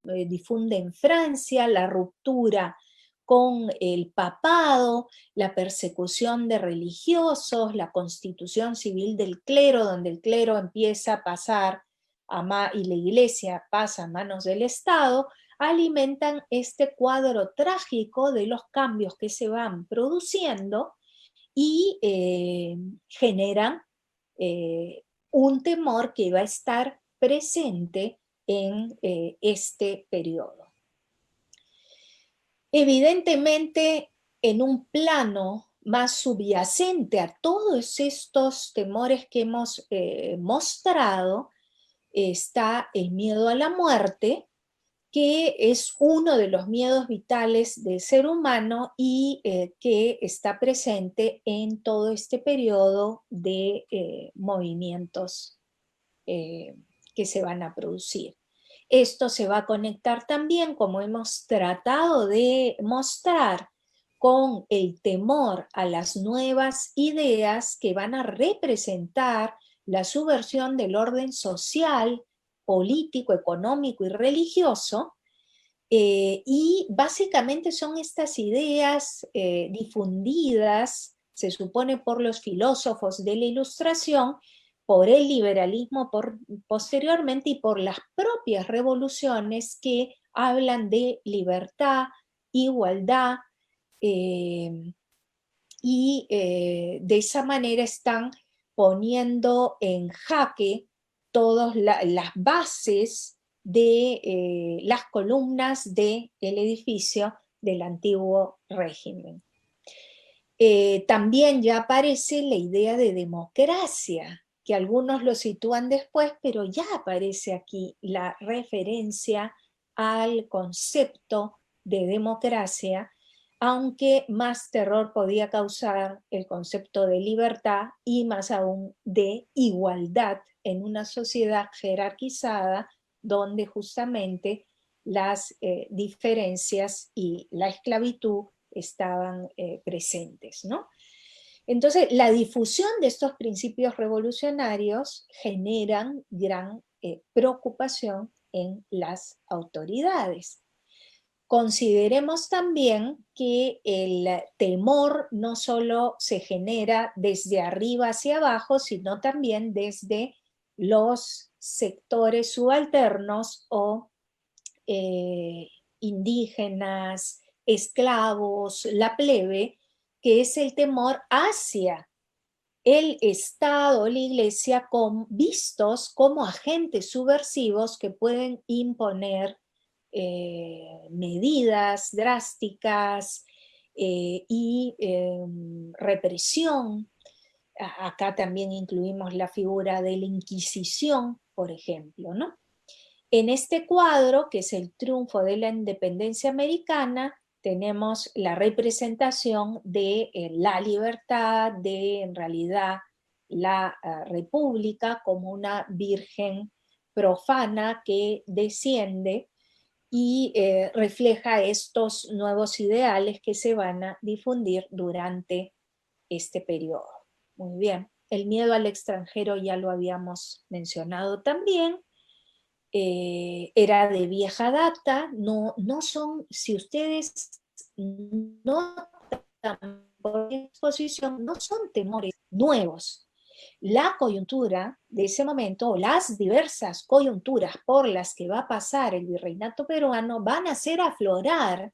difunde en Francia, la ruptura con el papado, la persecución de religiosos, la constitución civil del clero, donde el clero empieza a pasar y la iglesia pasa a manos del Estado, alimentan este cuadro trágico de los cambios que se van produciendo y generan un temor que va a estar presente en este periodo. Evidentemente, en un plano más subyacente a todos estos temores que hemos mostrado, está el miedo a la muerte, que es uno de los miedos vitales del ser humano y que está presente en todo este periodo de movimientos que se van a producir. Esto se va a conectar también, como hemos tratado de mostrar, con el temor a las nuevas ideas que van a representar la subversión del orden social, político, económico y religioso, y básicamente son estas ideas difundidas, se supone por los filósofos de la Ilustración, por el liberalismo posteriormente y por las propias revoluciones que hablan de libertad, igualdad, y de esa manera están poniendo en jaque todas las bases de las columnas del edificio del antiguo régimen. También ya aparece la idea de democracia, que algunos lo sitúan después, pero ya aparece aquí la referencia al concepto de democracia, aunque más terror podía causar el concepto de libertad y más aún de igualdad en una sociedad jerarquizada donde justamente las diferencias y la esclavitud estaban presentes, ¿no? Entonces, la difusión de estos principios revolucionarios generan gran preocupación en las autoridades. Consideremos también que el temor no solo se genera desde arriba hacia abajo, sino también desde los sectores subalternos o indígenas, esclavos, la plebe, que es el temor hacia el Estado, la Iglesia, vistos como agentes subversivos que pueden imponer medidas drásticas y represión. Acá también incluimos la figura de la Inquisición, por ejemplo, ¿no? En este cuadro, que es el triunfo de la independencia americana, tenemos la representación de la libertad, de en realidad la república como una virgen profana que desciende y refleja estos nuevos ideales que se van a difundir durante este periodo. Muy bien, el miedo al extranjero ya lo habíamos mencionado también. Era de vieja data, no son, si ustedes notan por exposición, no son temores nuevos. La coyuntura de ese momento, o las diversas coyunturas por las que va a pasar el virreinato peruano, van a hacer aflorar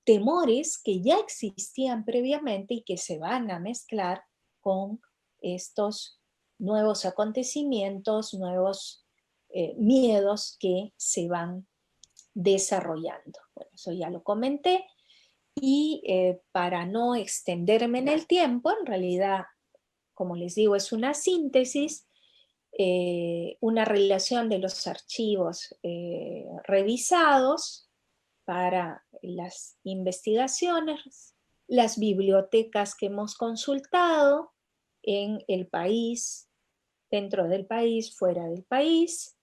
temores que ya existían previamente y que se van a mezclar con estos nuevos acontecimientos, nuevos miedos que se van desarrollando. Bueno, eso ya lo comenté. Y para no extenderme en el tiempo, en realidad, como les digo, es una síntesis, una relación de los archivos revisados para las investigaciones, las bibliotecas que hemos consultado en el país, dentro del país, fuera del país,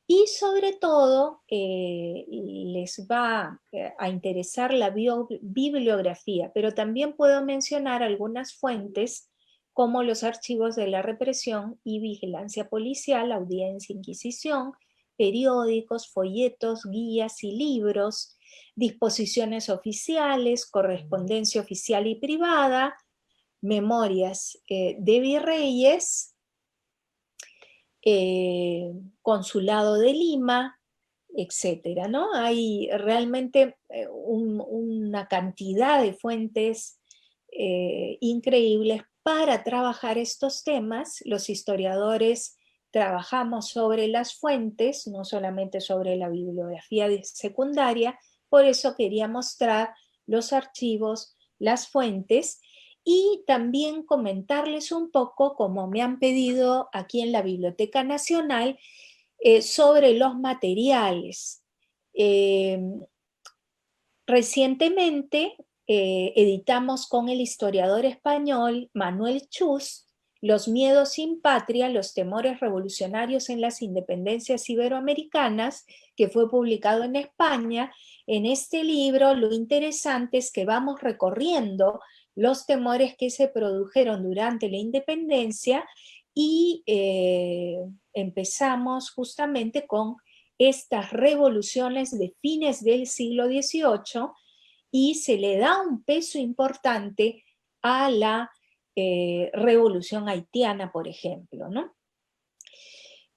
y sobre todo les va a interesar la bibliografía, pero también puedo mencionar algunas fuentes como los archivos de la represión y vigilancia policial, audiencia, inquisición, periódicos, folletos, guías y libros, disposiciones oficiales, correspondencia oficial y privada, memorias de virreyes, Consulado de Lima, etcétera, ¿no? Hay realmente una cantidad de fuentes increíbles para trabajar estos temas. Los historiadores trabajamos sobre las fuentes, no solamente sobre la bibliografía secundaria, por eso quería mostrar los archivos, las fuentes, y también comentarles un poco, como me han pedido aquí en la Biblioteca Nacional, sobre los materiales. Recientemente editamos con el historiador español Manuel Chus Los miedos sin patria, los temores revolucionarios en las independencias iberoamericanas, que fue publicado en España. En este libro lo interesante es que vamos recorriendo los temores que se produjeron durante la independencia y empezamos justamente con estas revoluciones de fines del siglo XVIII y se le da un peso importante a la revolución haitiana, por ejemplo, ¿no?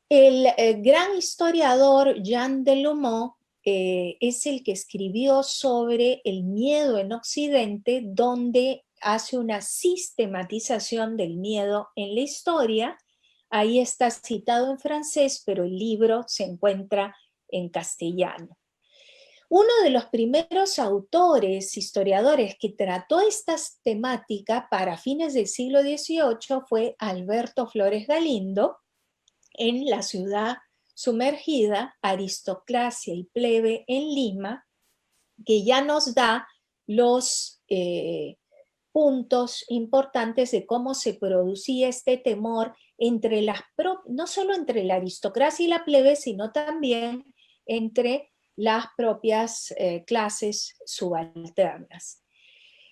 El gran historiador Jean Delumeau es el que escribió sobre el miedo en Occidente, donde hace una sistematización del miedo en la historia. Ahí está citado en francés, pero el libro se encuentra en castellano. Uno de los primeros autores, historiadores, que trató esta temática para fines del siglo XVIII fue Alberto Flores Galindo, en La ciudad sumergida, aristocracia y plebe en Lima, que ya nos da los puntos importantes de cómo se producía este temor entre no solo entre la aristocracia y la plebe, sino también entre las propias clases subalternas.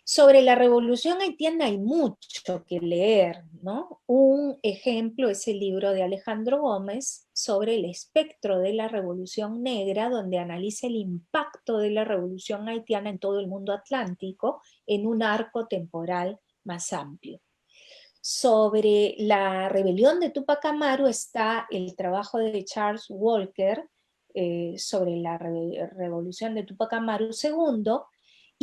Sobre la revolución haitiana hay mucho que leer, ¿no? Un ejemplo es el libro de Alejandro Gómez sobre el espectro de la revolución negra, donde analiza el impacto de la revolución haitiana en todo el mundo atlántico en un arco temporal más amplio. Sobre la rebelión de Tupac Amaru está el trabajo de Charles Walker sobre la revolución de Tupac Amaru II,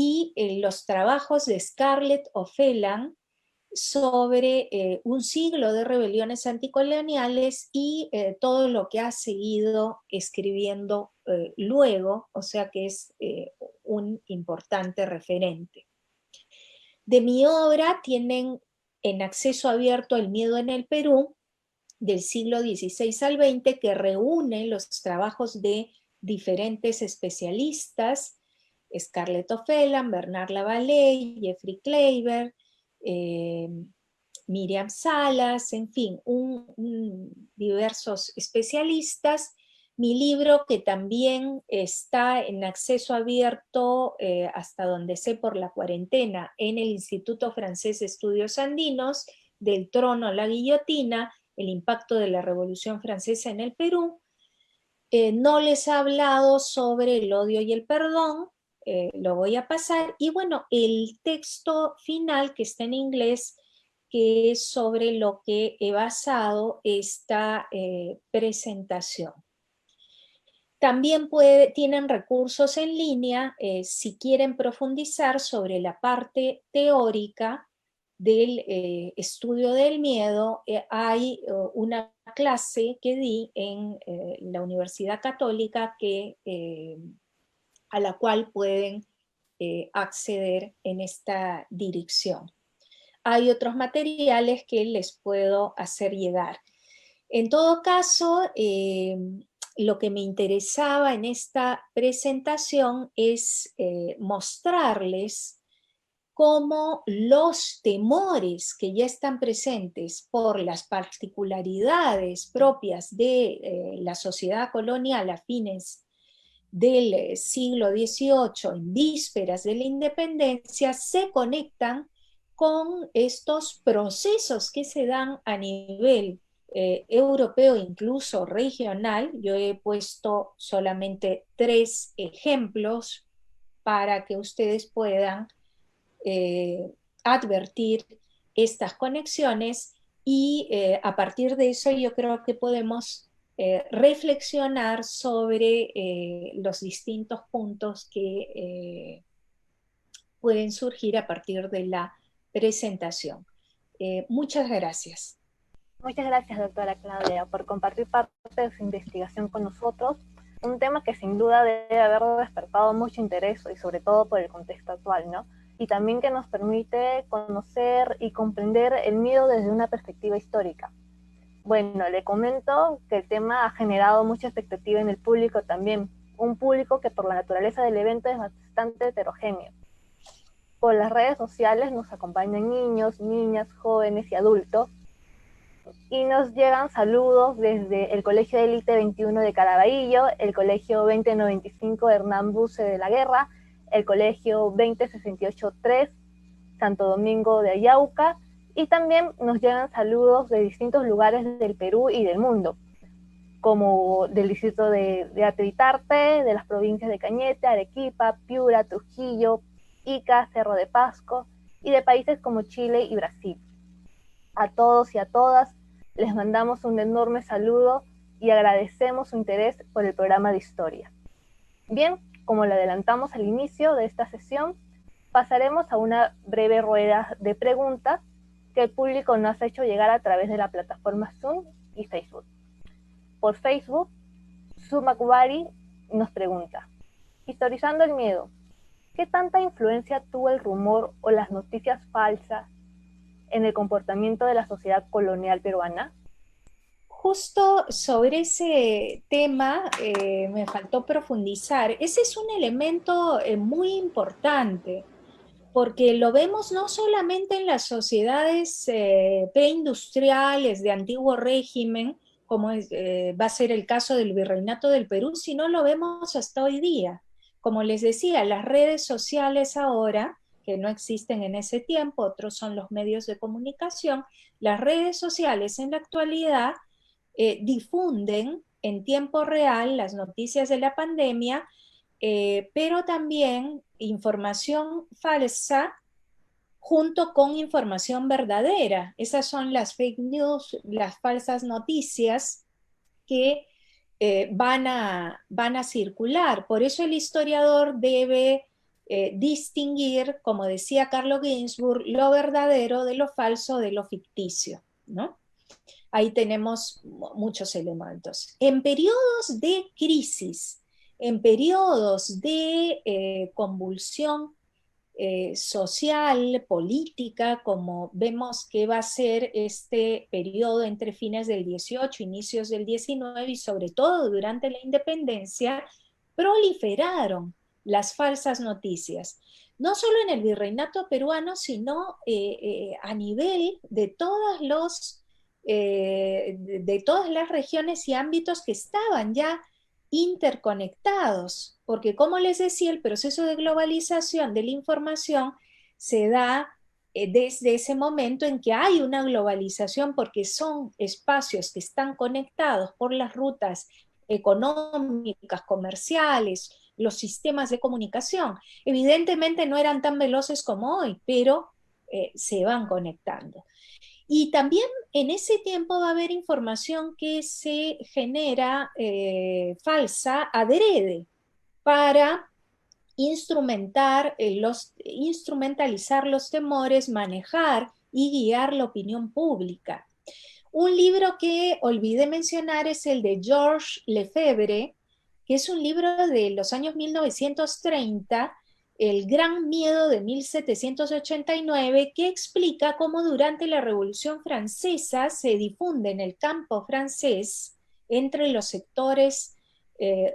y los trabajos de Scarlett O'Phelan sobre un siglo de rebeliones anticoloniales y todo lo que ha seguido escribiendo luego, o sea que es un importante referente. De mi obra tienen en acceso abierto El miedo en el Perú, del siglo XVI al XX, que reúne los trabajos de diferentes especialistas, Scarlett O'Phelan, Bernard Lavallée, Jeffrey Kleiber, Miriam Salas, en fin, diversos especialistas. Mi libro, que también está en acceso abierto, hasta donde sé por la cuarentena, en el Instituto Francés de Estudios Andinos, Del trono a la guillotina, el impacto de la Revolución Francesa en el Perú. No les he hablado sobre el odio y el perdón, lo voy a pasar. Y bueno, el texto final que está en inglés, que es sobre lo que he basado esta presentación. También tienen recursos en línea si quieren profundizar sobre la parte teórica del estudio del miedo. Hay una clase que di en la Universidad Católica a la cual pueden acceder en esta dirección. Hay otros materiales que les puedo hacer llegar. En todo caso, lo que me interesaba en esta presentación es mostrarles cómo los temores que ya están presentes por las particularidades propias de la sociedad colonial a fines del siglo XVIII, en vísperas de la independencia, se conectan con estos procesos que se dan a nivel europeo, incluso regional. Yo he puesto solamente 3 ejemplos para que ustedes puedan advertir estas conexiones y a partir de eso yo creo que podemos reflexionar sobre los distintos puntos que pueden surgir a partir de la presentación. Muchas gracias. Muchas gracias, doctora Claudia, por compartir parte de su investigación con nosotros, un tema que sin duda debe haber despertado mucho interés y sobre todo por el contexto actual, ¿no? Y también que nos permite conocer y comprender el miedo desde una perspectiva histórica. Bueno, le comento que el tema ha generado mucha expectativa en el público también, un público que por la naturaleza del evento es bastante heterogéneo. Por las redes sociales nos acompañan niños, niñas, jóvenes y adultos, y nos llegan saludos desde el Colegio Élite 21 de Caraballo, el Colegio 2095 de Hernán Buce de la Guerra, el Colegio 2068-3 Santo Domingo de Ayauca, y también nos llegan saludos de distintos lugares del Perú y del mundo, como del distrito de Atritarte, de las provincias de Cañete, Arequipa, Piura, Trujillo, Ica, Cerro de Pasco, y de países como Chile y Brasil. A todos y a todas les mandamos un enorme saludo y agradecemos su interés por el programa de historia. Bien, como lo adelantamos al inicio de esta sesión, pasaremos a una breve rueda de preguntas que el público nos ha hecho llegar a través de la plataforma Zoom y Facebook. Por Facebook, Sumakubari nos pregunta: historizando el miedo, ¿qué tanta influencia tuvo el rumor o las noticias falsas en el comportamiento de la sociedad colonial peruana? Justo sobre ese tema me faltó profundizar. Ese es un elemento muy importante, porque lo vemos no solamente en las sociedades preindustriales de antiguo régimen, como va a ser el caso del Virreinato del Perú, sino lo vemos hasta hoy día. Como les decía, las redes sociales ahora, que no existen en ese tiempo, otros son los medios de comunicación, las redes sociales en la actualidad difunden en tiempo real las noticias de la pandemia, pero también información falsa junto con información verdadera. Esas son las fake news, las falsas noticias que van a circular. Por eso el historiador debe distinguir, como decía Carlo Ginzburg, lo verdadero de lo falso, de lo ficticio, ¿no? Ahí tenemos muchos elementos. En periodos de crisis, en periodos de convulsión social, política, como vemos que va a ser este periodo entre fines del 18, inicios del 19 y sobre todo durante la independencia, proliferaron las falsas noticias, no solo en el virreinato peruano, sino a nivel de todas las regiones y ámbitos que estaban ya interconectados, porque como les decía, el proceso de globalización de la información se da desde ese momento en que hay una globalización, porque son espacios que están conectados por las rutas económicas, comerciales, los sistemas de comunicación. Evidentemente no eran tan veloces como hoy, pero se van conectando. Y también en ese tiempo va a haber información que se genera falsa adrede para instrumentalizar los temores, manejar y guiar la opinión pública. Un libro que olvidé mencionar es el de Georges Lefebvre, que es un libro de los años 1930, El Gran Miedo de 1789, que explica cómo durante la Revolución Francesa se difunde en el campo francés entre los sectores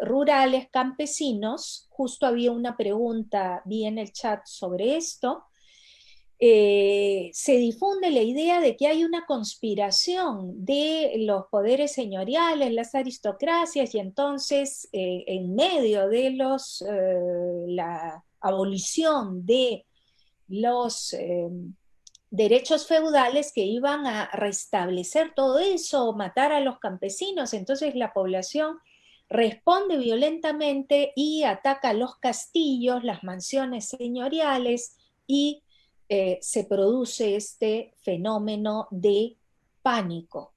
rurales campesinos. Justo había una pregunta, vi en el chat sobre esto. Se difunde la idea de que hay una conspiración de los poderes señoriales, las aristocracias, y entonces en medio de la abolición de los derechos feudales que iban a restablecer todo eso, matar a los campesinos, entonces la población responde violentamente y ataca los castillos, las mansiones señoriales, y se produce este fenómeno de pánico.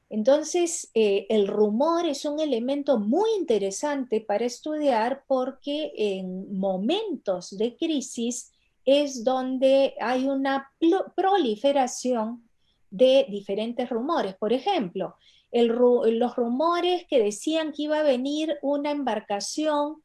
Entonces, el rumor es un elemento muy interesante para estudiar porque en momentos de crisis es donde hay una proliferación de diferentes rumores. Por ejemplo, los rumores que decían que iba a venir una embarcación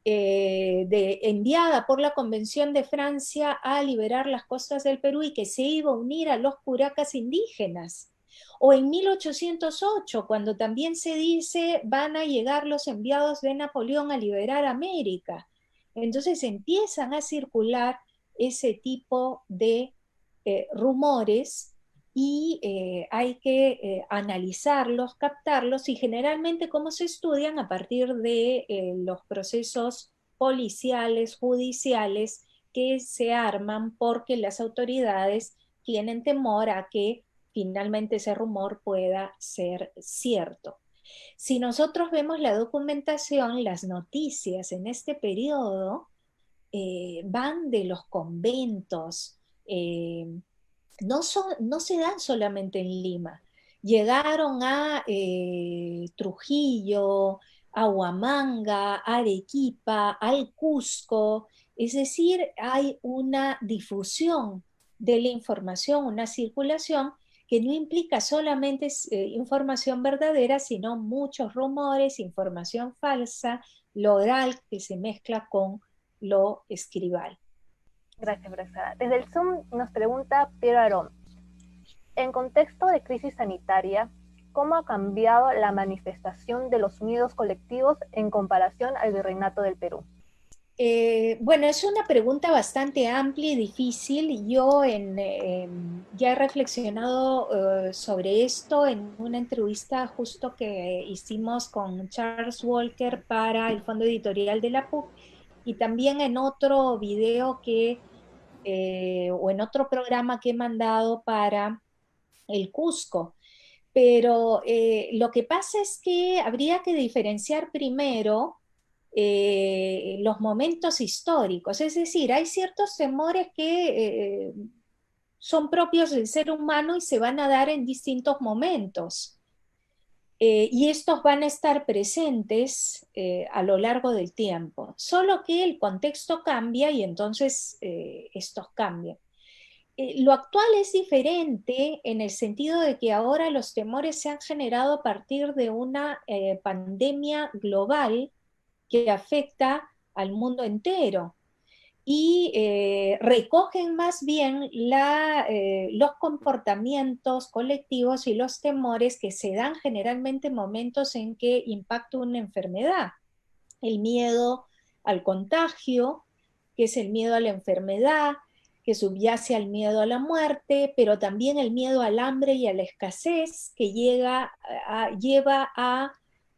enviada por la Convención de Francia a liberar las costas del Perú y que se iba a unir a los curacas indígenas. O en 1808, cuando también se dice van a llegar los enviados de Napoleón a liberar América. Entonces empiezan a circular ese tipo de rumores y hay que analizarlos, captarlos, y generalmente cómo se estudian a partir de los procesos policiales, judiciales, que se arman porque las autoridades tienen temor a que finalmente ese rumor pueda ser cierto. Si nosotros vemos la documentación, las noticias en este periodo van de los conventos, no se dan solamente en Lima, llegaron a Trujillo, a Huamanga, a Arequipa, al Cusco, es decir, hay una difusión de la información, una circulación que no implica solamente información verdadera, sino muchos rumores, información falsa, lo oral que se mezcla con lo escribal. Gracias, profesora. Desde el Zoom nos pregunta Piero Arón. En contexto de crisis sanitaria, ¿cómo ha cambiado la manifestación de los miedos colectivos en comparación al virreinato del Perú? Bueno, es una pregunta bastante amplia y difícil. Yo ya he reflexionado sobre esto en una entrevista justo que hicimos con Charles Walker para el Fondo Editorial de la PUC, y también en otro video o en otro programa que he mandado para el Cusco. Pero lo que pasa es que habría que diferenciar primero los momentos históricos. Es decir, hay ciertos temores que son propios del ser humano y se van a dar en distintos momentos. Y estos van a estar presentes a lo largo del tiempo, solo que el contexto cambia y entonces estos cambian. Lo actual es diferente en el sentido de que ahora los temores se han generado a partir de una pandemia global que afecta al mundo entero y recogen más bien los comportamientos colectivos y los temores que se dan generalmente en momentos en que impacta una enfermedad. El miedo al contagio, que es el miedo a la enfermedad, que subyace al miedo a la muerte, pero también el miedo al hambre y a la escasez, que lleva a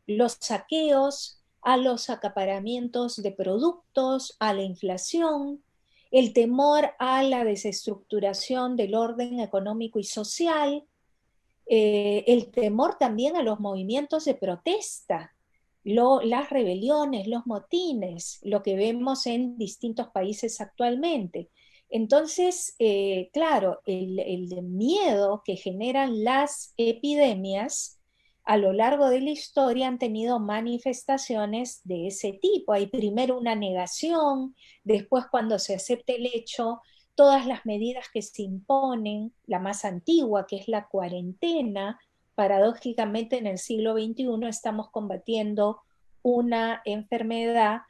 los saqueos, a los acaparamientos de productos, a la inflación, el temor a la desestructuración del orden económico y social, el temor también a los movimientos de protesta, las rebeliones, los motines, lo que vemos en distintos países actualmente. Entonces, claro, el miedo que generan las epidemias a lo largo de la historia han tenido manifestaciones de ese tipo. Hay primero una negación, después cuando se acepta el hecho, todas las medidas que se imponen, la más antigua, que es la cuarentena. Paradójicamente en el siglo XXI estamos combatiendo una enfermedad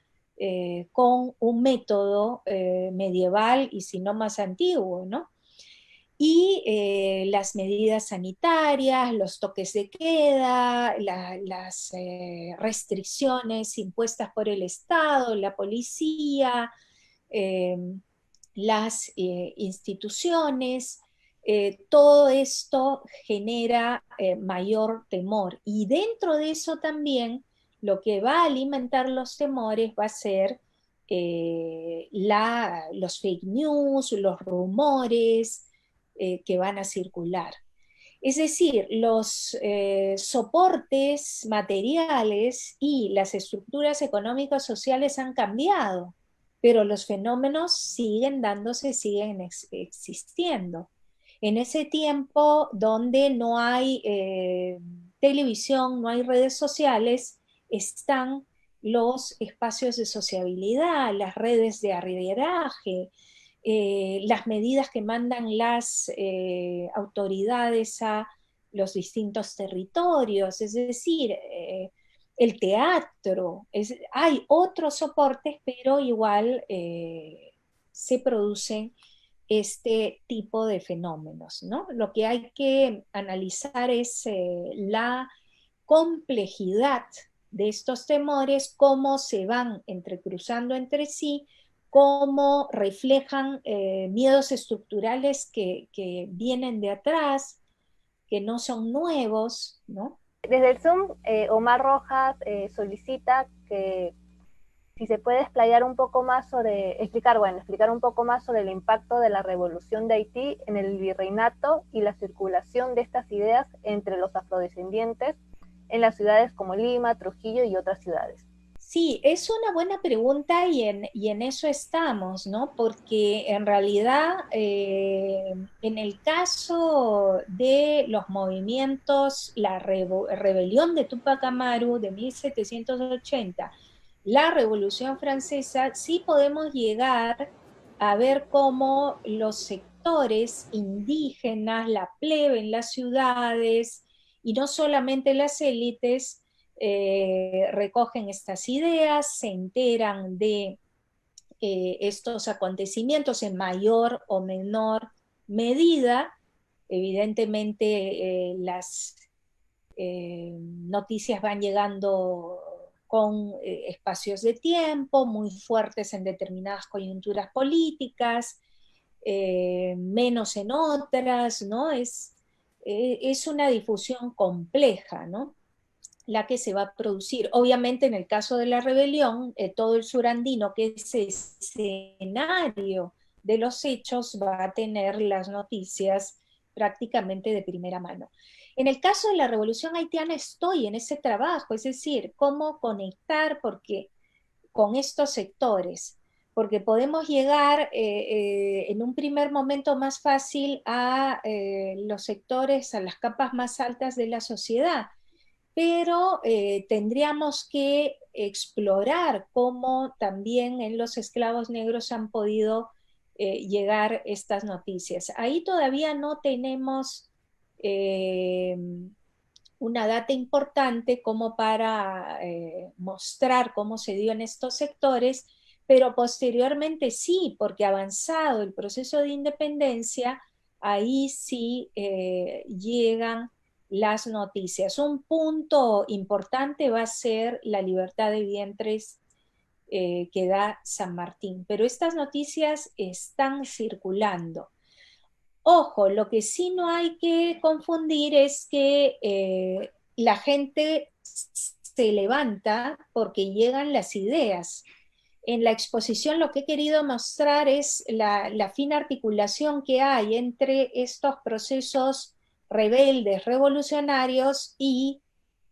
con un método medieval y si no más antiguo, ¿no? Y las medidas sanitarias, los toques de queda, las restricciones impuestas por el Estado, la policía, eh, las instituciones, todo esto genera mayor temor. Y dentro de eso también lo que va a alimentar los temores va a ser los fake news, los rumores que van a circular. Es decir, los soportes materiales y las estructuras económicas sociales han cambiado, pero los fenómenos siguen dándose, siguen existiendo. En ese tiempo donde no hay televisión, no hay redes sociales, están los espacios de sociabilidad, las redes de arrieraje, las medidas que mandan las autoridades a los distintos territorios, es decir, el teatro, hay otros soportes, pero igual se producen este tipo de fenómenos, ¿no? Lo que hay que analizar es la complejidad de estos temores, cómo se van entrecruzando entre sí, cómo reflejan miedos estructurales que vienen de atrás, que no son nuevos, ¿no? Desde el Zoom, Omar Rojas solicita que si se puede explayar un poco más explicar un poco más sobre el impacto de la revolución de Haití en el virreinato y la circulación de estas ideas entre los afrodescendientes en las ciudades como Lima, Trujillo y otras ciudades. Sí, es una buena pregunta y en eso estamos, ¿no? Porque en realidad, en el caso de los movimientos, la rebelión de Tupac Amaru de 1780, la Revolución Francesa, sí podemos llegar a ver cómo los sectores indígenas, la plebe en las ciudades, y no solamente las élites, recogen estas ideas, se enteran de estos acontecimientos en mayor o menor medida. Evidentemente las noticias van llegando con espacios de tiempo muy fuertes en determinadas coyunturas políticas, menos en otras, ¿no? Es una difusión compleja, ¿no? La que se va a producir. Obviamente en el caso de la rebelión, todo el surandino, que es escenario de los hechos, va a tener las noticias prácticamente de primera mano. En el caso de la revolución haitiana estoy en ese trabajo, es decir, cómo conectar con estos sectores, porque podemos llegar en un primer momento más fácil a los sectores, a las capas más altas de la sociedad, pero tendríamos que explorar cómo también en los esclavos negros han podido llegar estas noticias. Ahí todavía no tenemos eh, una data importante como para mostrar cómo se dio en estos sectores, pero posteriormente sí, porque avanzado el proceso de independencia, ahí sí llegan las noticias. Un punto importante va a ser la libertad de vientres que da San Martín, pero estas noticias están circulando. Ojo, lo que sí no hay que confundir es que la gente se levanta porque llegan las ideas. En la exposición lo que he querido mostrar es la fina articulación que hay entre estos procesos rebeldes, revolucionarios y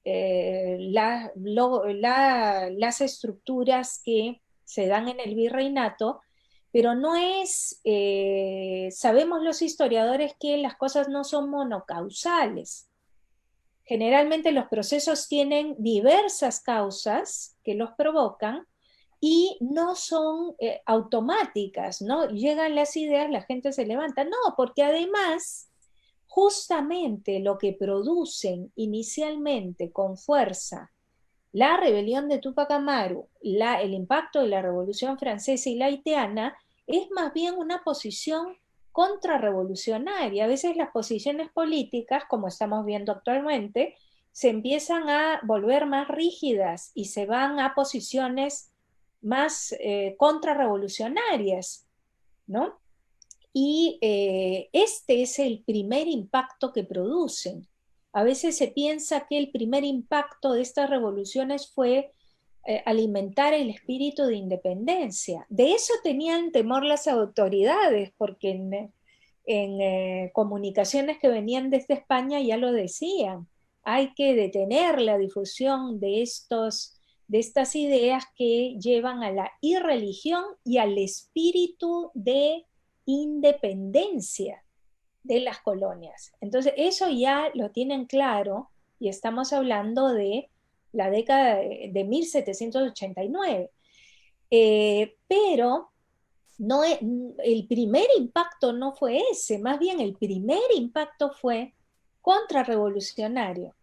las estructuras que se dan en el virreinato, pero no es, sabemos los historiadores que las cosas no son monocausales. Generalmente los procesos tienen diversas causas que los provocan y no son automáticas, ¿no? Llegan las ideas, la gente se levanta. No, porque además, justamente lo que producen inicialmente con fuerza La rebelión de Tupac Amaru, el impacto de la Revolución Francesa y la haitiana, es más bien una posición contrarrevolucionaria. A veces las posiciones políticas, como estamos viendo actualmente, se empiezan a volver más rígidas y se van a posiciones más contrarrevolucionarias, ¿no? Y este es el primer impacto que producen. A veces se piensa que el primer impacto de estas revoluciones fue alimentar el espíritu de independencia. De eso tenían temor las autoridades, porque en comunicaciones que venían desde España ya lo decían. Hay que detener la difusión de estas ideas que llevan a la irreligión y al espíritu de independencia de las colonias. Entonces, eso ya lo tienen claro y estamos hablando de la década de 1789. Pero no, el primer impacto no fue ese, más bien el primer impacto fue contrarrevolucionario.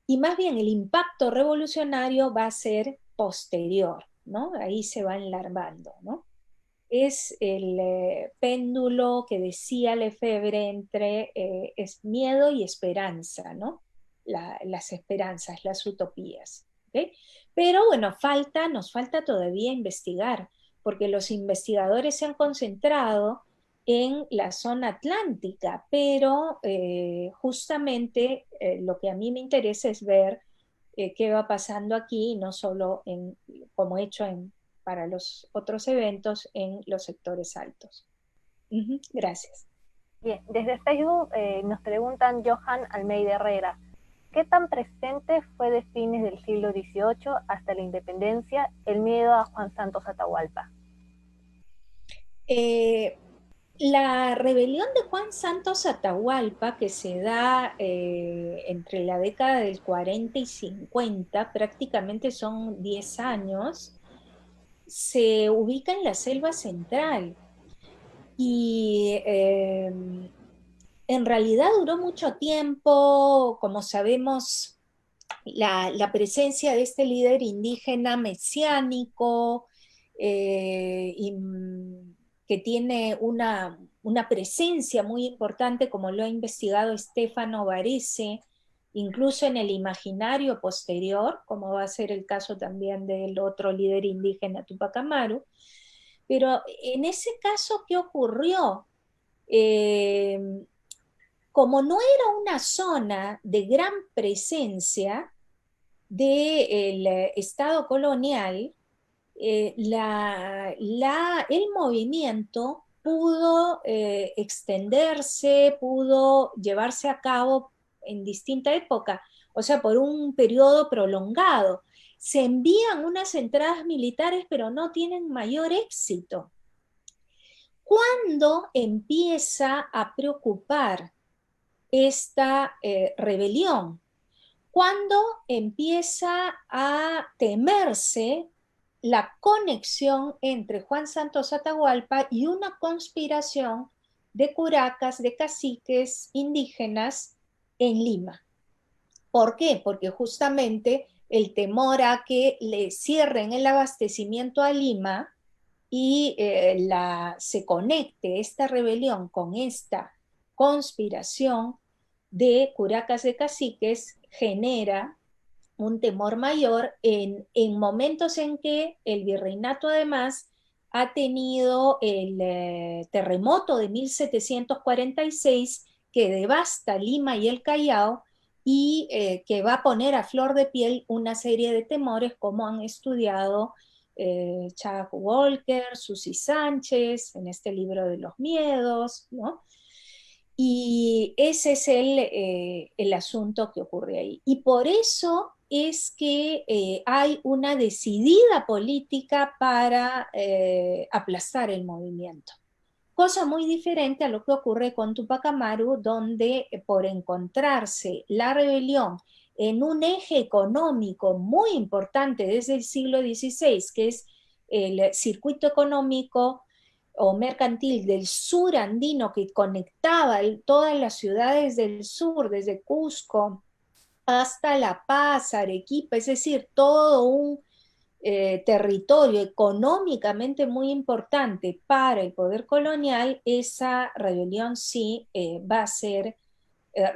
Y más bien el impacto revolucionario va a ser posterior, ¿no? Ahí se va enlarvando, ¿no? Es el péndulo que decía Lefebvre entre es miedo y esperanza, ¿no? Las esperanzas, las utopías. ¿Okay? Pero bueno, nos falta todavía investigar, porque los investigadores se han concentrado en la zona atlántica, pero justamente lo que a mí me interesa es ver qué va pasando aquí, no solo como he hecho para los otros eventos en los sectores altos. Gracias. Bien, desde Facebook nos preguntan Johan Almeida Herrera, ¿qué tan presente fue de fines del siglo XVIII hasta la independencia el miedo a Juan Santos Atahualpa? La rebelión de Juan Santos Atahualpa, que se da entre la década del 40 y 50, prácticamente son 10 años, se ubica en la selva central y en realidad duró mucho tiempo. Como sabemos, la presencia de este líder indígena mesiánico que tiene una presencia muy importante, como lo ha investigado Stefano Varese, incluso en el imaginario posterior, como va a ser el caso también del otro líder indígena Tupac Amaru. Pero en ese caso, ¿qué ocurrió? Eh, Como no era una zona de gran presencia del Estado colonial, el movimiento pudo extenderse, pudo llevarse a cabo en distinta época, o sea, por un periodo prolongado. Se envían unas entradas militares, pero no tienen mayor éxito. ¿Cuándo empieza a preocupar esta rebelión? Cuando empieza a temerse la conexión entre Juan Santos Atahualpa y una conspiración de curacas, de caciques indígenas en Lima. ¿Por qué? Porque justamente el temor a que le cierren el abastecimiento a Lima y se conecte esta rebelión con esta conspiración de curacas de caciques genera un temor mayor en momentos en que el virreinato además ha tenido el terremoto de 1746 que devasta Lima y el Callao y que va a poner a flor de piel una serie de temores como han estudiado Chuck Walker, Susi Sánchez, en este libro de los miedos, ¿no? Y ese es el asunto que ocurre ahí. Y por eso es que hay una decidida política para aplastar el movimiento. Cosa muy diferente a lo que ocurre con Tupac Amaru, donde por encontrarse la rebelión en un eje económico muy importante desde el siglo XVI, que es el circuito económico o mercantil del sur andino que conectaba todas las ciudades del sur, desde Cusco hasta La Paz, Arequipa, es decir, todo un territorio económicamente muy importante para el poder colonial, esa rebelión sí va a ser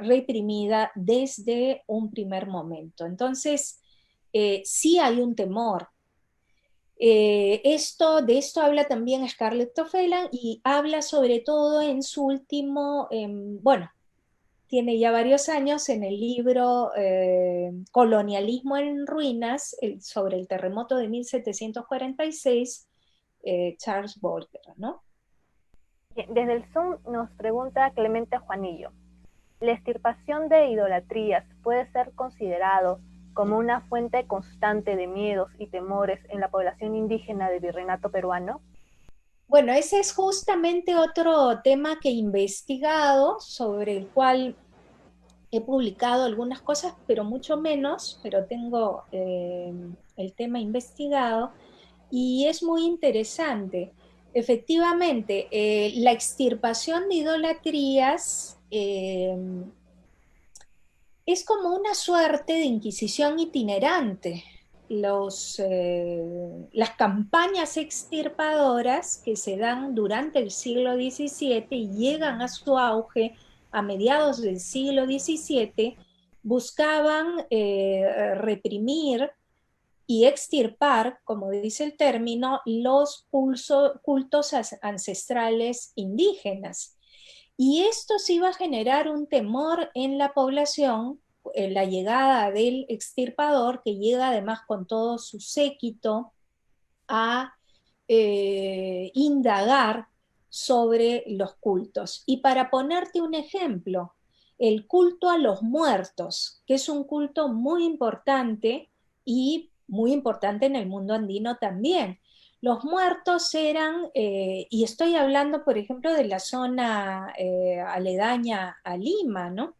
reprimida desde un primer momento. Entonces, sí hay un temor. De esto habla también Scarlett Tofelan y habla sobre todo en su último, bueno, tiene ya varios años en el libro Colonialismo en Ruinas, sobre el terremoto de 1746, Charles Bolger, ¿no? Desde el Zoom nos pregunta Clemente Juanillo, ¿la extirpación de idolatrías puede ser considerado como una fuente constante de miedos y temores en la población indígena del virreinato peruano? Bueno, ese es justamente otro tema que he investigado, sobre el cual he publicado algunas cosas, pero mucho menos, pero tengo el tema investigado y es muy interesante. Efectivamente, la extirpación de idolatrías es como una suerte de inquisición itinerante. Las campañas extirpadoras que se dan durante el siglo XVII y llegan a su auge a mediados del siglo XVII buscaban reprimir y extirpar, como dice el término, los cultos ancestrales indígenas. Y esto sí iba a generar un temor en la población, la llegada del extirpador, que llega además con todo su séquito a indagar sobre los cultos. Y para ponerte un ejemplo, el culto a los muertos, que es un culto muy importante y muy importante en el mundo andino también. Los muertos eran, y estoy hablando, por ejemplo, de la zona aledaña a Lima, ¿no?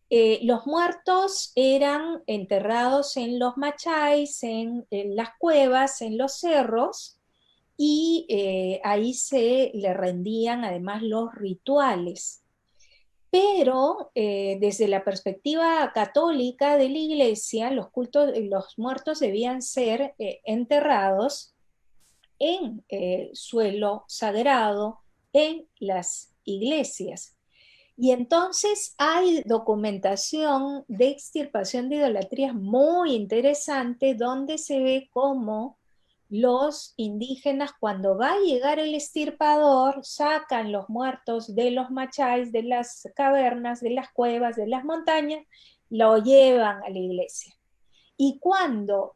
Los muertos eran enterrados en los macháis, en las cuevas, en los cerros, y ahí se le rendían además los rituales. Pero desde la perspectiva católica de la iglesia, los muertos debían ser enterrados en suelo sagrado, en las iglesias. Y entonces hay documentación de extirpación de idolatrías muy interesante donde se ve cómo los indígenas, cuando va a llegar el extirpador, sacan los muertos de los macháis, de las cavernas, de las cuevas, de las montañas, lo llevan a la iglesia. Y cuando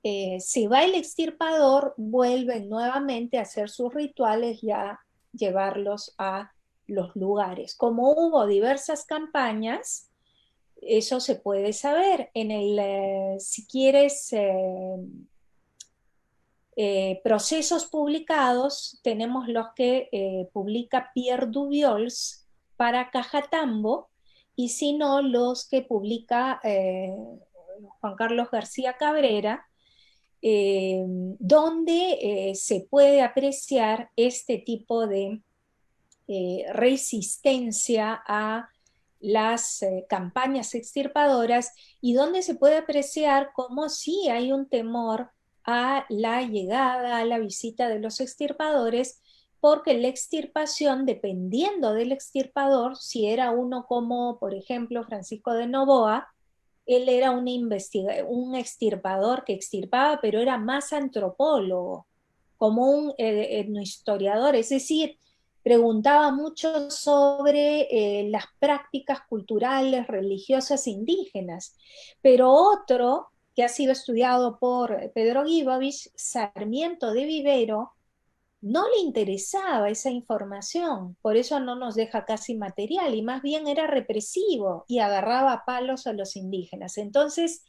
se va el extirpador, vuelven nuevamente a hacer sus rituales y a llevarlos a los lugares. Como hubo diversas campañas, eso se puede saber. Si quieres, procesos publicados, tenemos los que publica Pierre Dubiols para Cajatambo, y si no, los que publica Juan Carlos García Cabrera, donde se puede apreciar este tipo de resistencia a las campañas extirpadoras, y donde se puede apreciar cómo sí hay un temor a la llegada, a la visita de los extirpadores, porque la extirpación, dependiendo del extirpador, si era uno como, por ejemplo, Francisco de Noboa, él era un extirpador que extirpaba, pero era más antropólogo, como un etnohistoriador, es decir, preguntaba mucho sobre las prácticas culturales, religiosas indígenas. Pero otro, que ha sido estudiado por Pedro Guibovich, Sarmiento de Vivero, no le interesaba esa información, por eso no nos deja casi material, y más bien era represivo y agarraba a palos a los indígenas. Entonces,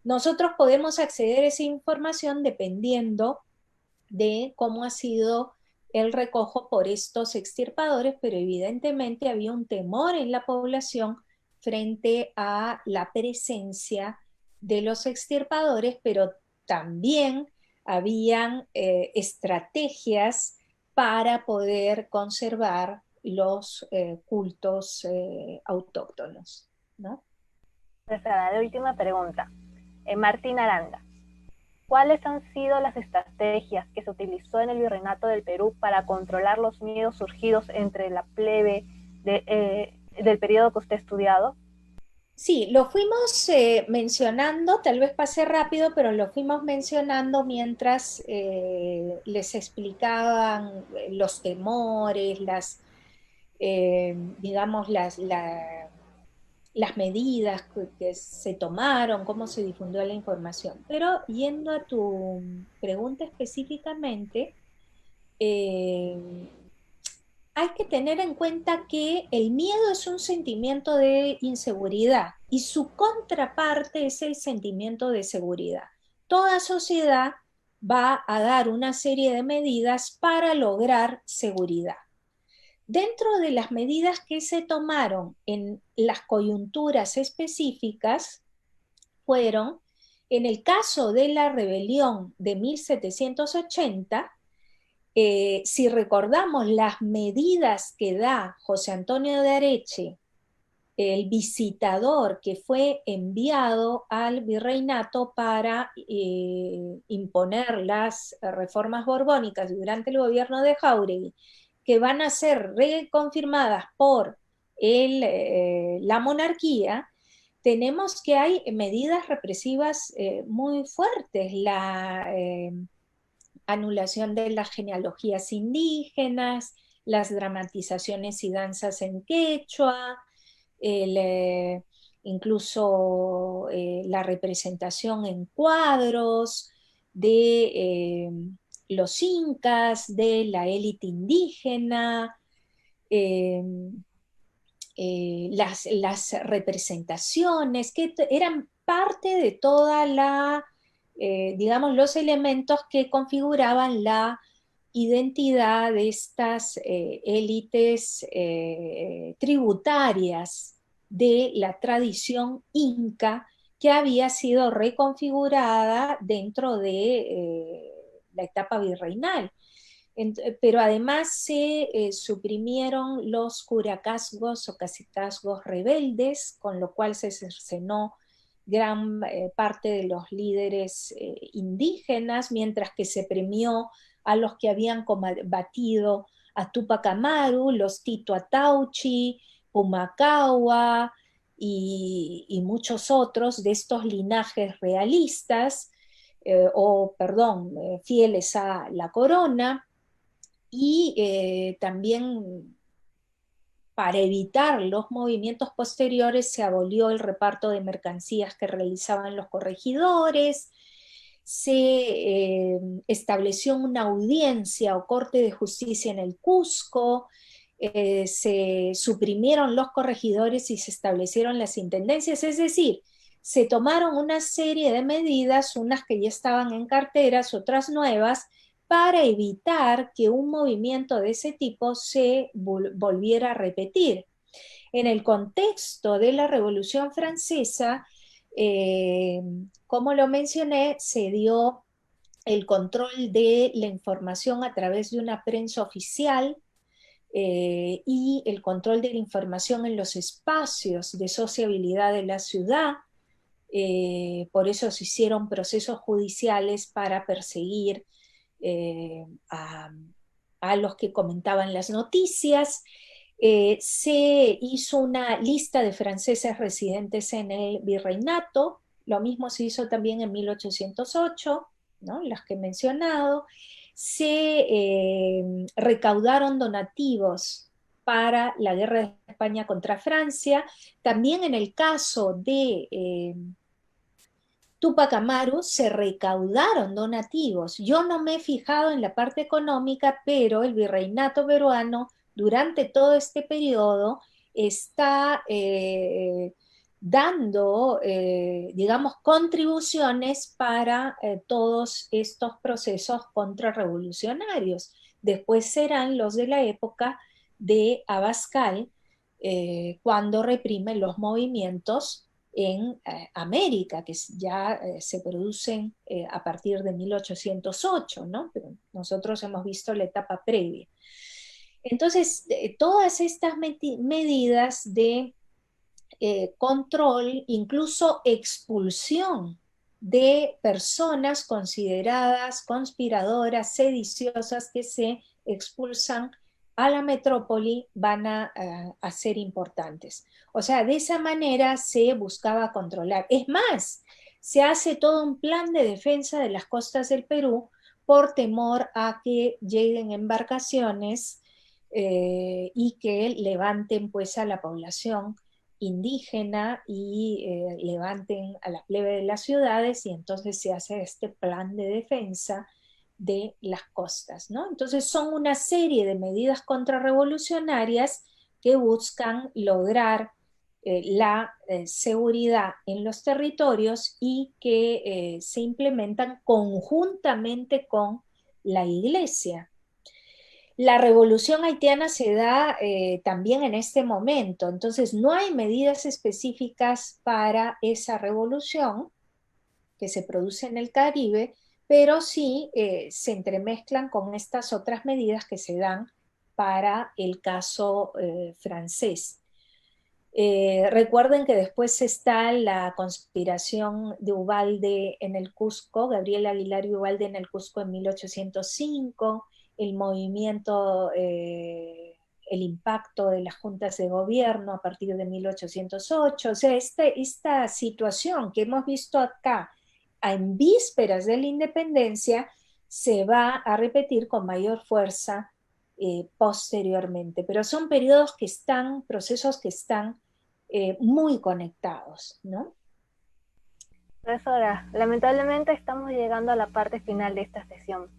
nosotros podemos acceder a esa información dependiendo de cómo ha sido el recojo por estos extirpadores, pero evidentemente había un temor en la población frente a la presencia de los extirpadores, pero también habían estrategias para poder conservar los cultos autóctonos. ¿no? Profesora, la última pregunta. Martín Aranda, ¿cuáles han sido las estrategias que se utilizó en el Virreinato del Perú para controlar los miedos surgidos entre la plebe del periodo que usted ha estudiado? Sí, lo fuimos mencionando, tal vez pasé rápido, pero lo fuimos mencionando mientras les explicaban los temores, digamos, las medidas que se tomaron, cómo se difundió la información. Pero yendo a tu pregunta específicamente, eh, hay que tener en cuenta que el miedo es un sentimiento de inseguridad y su contraparte es el sentimiento de seguridad. Toda sociedad va a dar una serie de medidas para lograr seguridad. Dentro de las medidas que se tomaron en las coyunturas específicas fueron, en el caso de la rebelión de 1780, si recordamos las medidas que da José Antonio de Areche, el visitador que fue enviado al virreinato para imponer las reformas borbónicas durante el gobierno de Jáuregui, que van a ser reconfirmadas por la monarquía, tenemos que hay medidas represivas muy fuertes. Anulación de las genealogías indígenas, las dramatizaciones y danzas en quechua, el, incluso la representación en cuadros de los incas, de la élite indígena, eh, las representaciones que eran parte de toda digamos, los elementos que configuraban la identidad de estas élites tributarias de la tradición inca que había sido reconfigurada dentro de la etapa virreinal. Pero además se suprimieron los curacazgos o cacicazgos rebeldes, con lo cual se cercenó gran parte de los líderes indígenas, mientras que se premió a los que habían combatido a Tupac Amaru, los Tito Atauchi, Pumacahua y muchos otros de estos linajes realistas, fieles a la corona, y también para evitar los movimientos posteriores se abolió el reparto de mercancías que realizaban los corregidores, se estableció una audiencia o corte de justicia en el Cusco, se suprimieron los corregidores y se establecieron las intendencias, es decir, se tomaron una serie de medidas, unas que ya estaban en carteras, otras nuevas, para evitar que un movimiento de ese tipo se volviera a repetir. En el contexto de la Revolución Francesa, como lo mencioné, se dio el control de la información a través de una prensa oficial y el control de la información en los espacios de sociabilidad de la ciudad. Por eso se hicieron procesos judiciales para perseguir a los que comentaban las noticias. Se hizo una lista de franceses residentes en el virreinato, lo mismo se hizo también en 1808, ¿no? Las que he mencionado. Se recaudaron donativos para la guerra de España contra Francia. También en el caso de Tupac Amaru se recaudaron donativos. Yo no me he fijado en la parte económica, pero el virreinato peruano durante todo este periodo está dando, digamos, contribuciones para todos estos procesos contrarrevolucionarios. Después serán los de la época de Abascal, cuando reprimen los movimientos en América, que ya se producen a partir de 1808, ¿no? Pero nosotros hemos visto la etapa previa. Entonces, todas estas medidas de control, incluso expulsión de personas consideradas conspiradoras, sediciosas, que se expulsan a la metrópoli, van a ser importantes. O sea, de esa manera se buscaba controlar. Es más, se hace todo un plan de defensa de las costas del Perú por temor a que lleguen embarcaciones y que levanten pues a la población indígena y levanten a la plebe de las ciudades, y entonces se hace este plan de defensa de las costas, ¿no? Entonces son una serie de medidas contrarrevolucionarias que buscan lograr la seguridad en los territorios y que se implementan conjuntamente con la Iglesia. La revolución haitiana se da también en este momento, entonces no hay medidas específicas para esa revolución que se produce en el Caribe, pero sí se entremezclan con estas otras medidas que se dan para el caso francés. Recuerden que después está la conspiración de Ubalde en el Cusco, Gabriel Aguilar y Ubalde en el Cusco en 1805, el movimiento, el impacto de las juntas de gobierno a partir de 1808, o sea, esta situación que hemos visto acá en vísperas de la independencia se va a repetir con mayor fuerza posteriormente, pero son periodos que están, procesos que están muy conectados, ¿no? Profesora, lamentablemente estamos llegando a la parte final de esta sesión.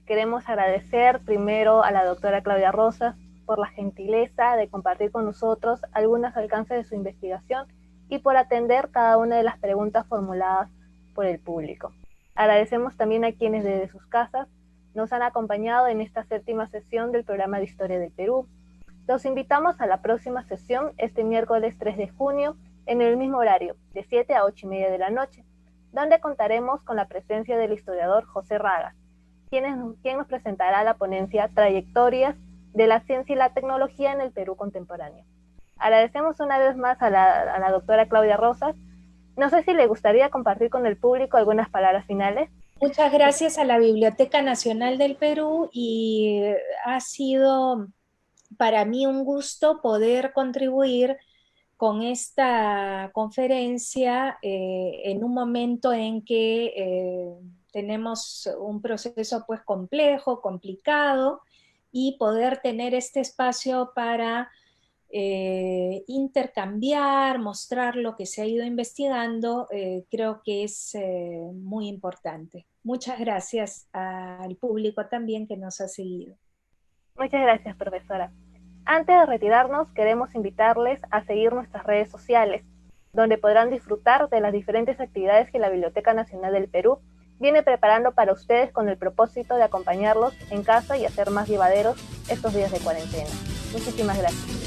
Queremos agradecer primero a la doctora Claudia Rosas por la gentileza de compartir con nosotros algunos alcances de su investigación y por atender cada una de las preguntas formuladas por el público. Agradecemos también a quienes desde sus casas nos han acompañado en esta 7ª sesión del programa de Historia del Perú. Los invitamos a la próxima sesión este miércoles 3 de junio en el mismo horario, de 7 a 8:30 de la noche, donde contaremos con la presencia del historiador José Ragas, quien nos presentará la ponencia Trayectorias de la Ciencia y la Tecnología en el Perú Contemporáneo. Agradecemos una vez más a la doctora Claudia Rosas. No sé si le gustaría compartir con el público algunas palabras finales. Muchas gracias a la Biblioteca Nacional del Perú, y ha sido para mí un gusto poder contribuir con esta conferencia en un momento en que tenemos un proceso pues complejo, complicado, y poder tener este espacio para intercambiar, mostrar lo que se ha ido investigando, creo que es muy importante. Muchas gracias al público también que nos ha seguido. Muchas gracias, profesora. Antes de retirarnos, queremos invitarles a seguir nuestras redes sociales, donde podrán disfrutar de las diferentes actividades que la Biblioteca Nacional del Perú viene preparando para ustedes con el propósito de acompañarlos en casa y hacer más llevaderos estos días de cuarentena. Muchísimas gracias.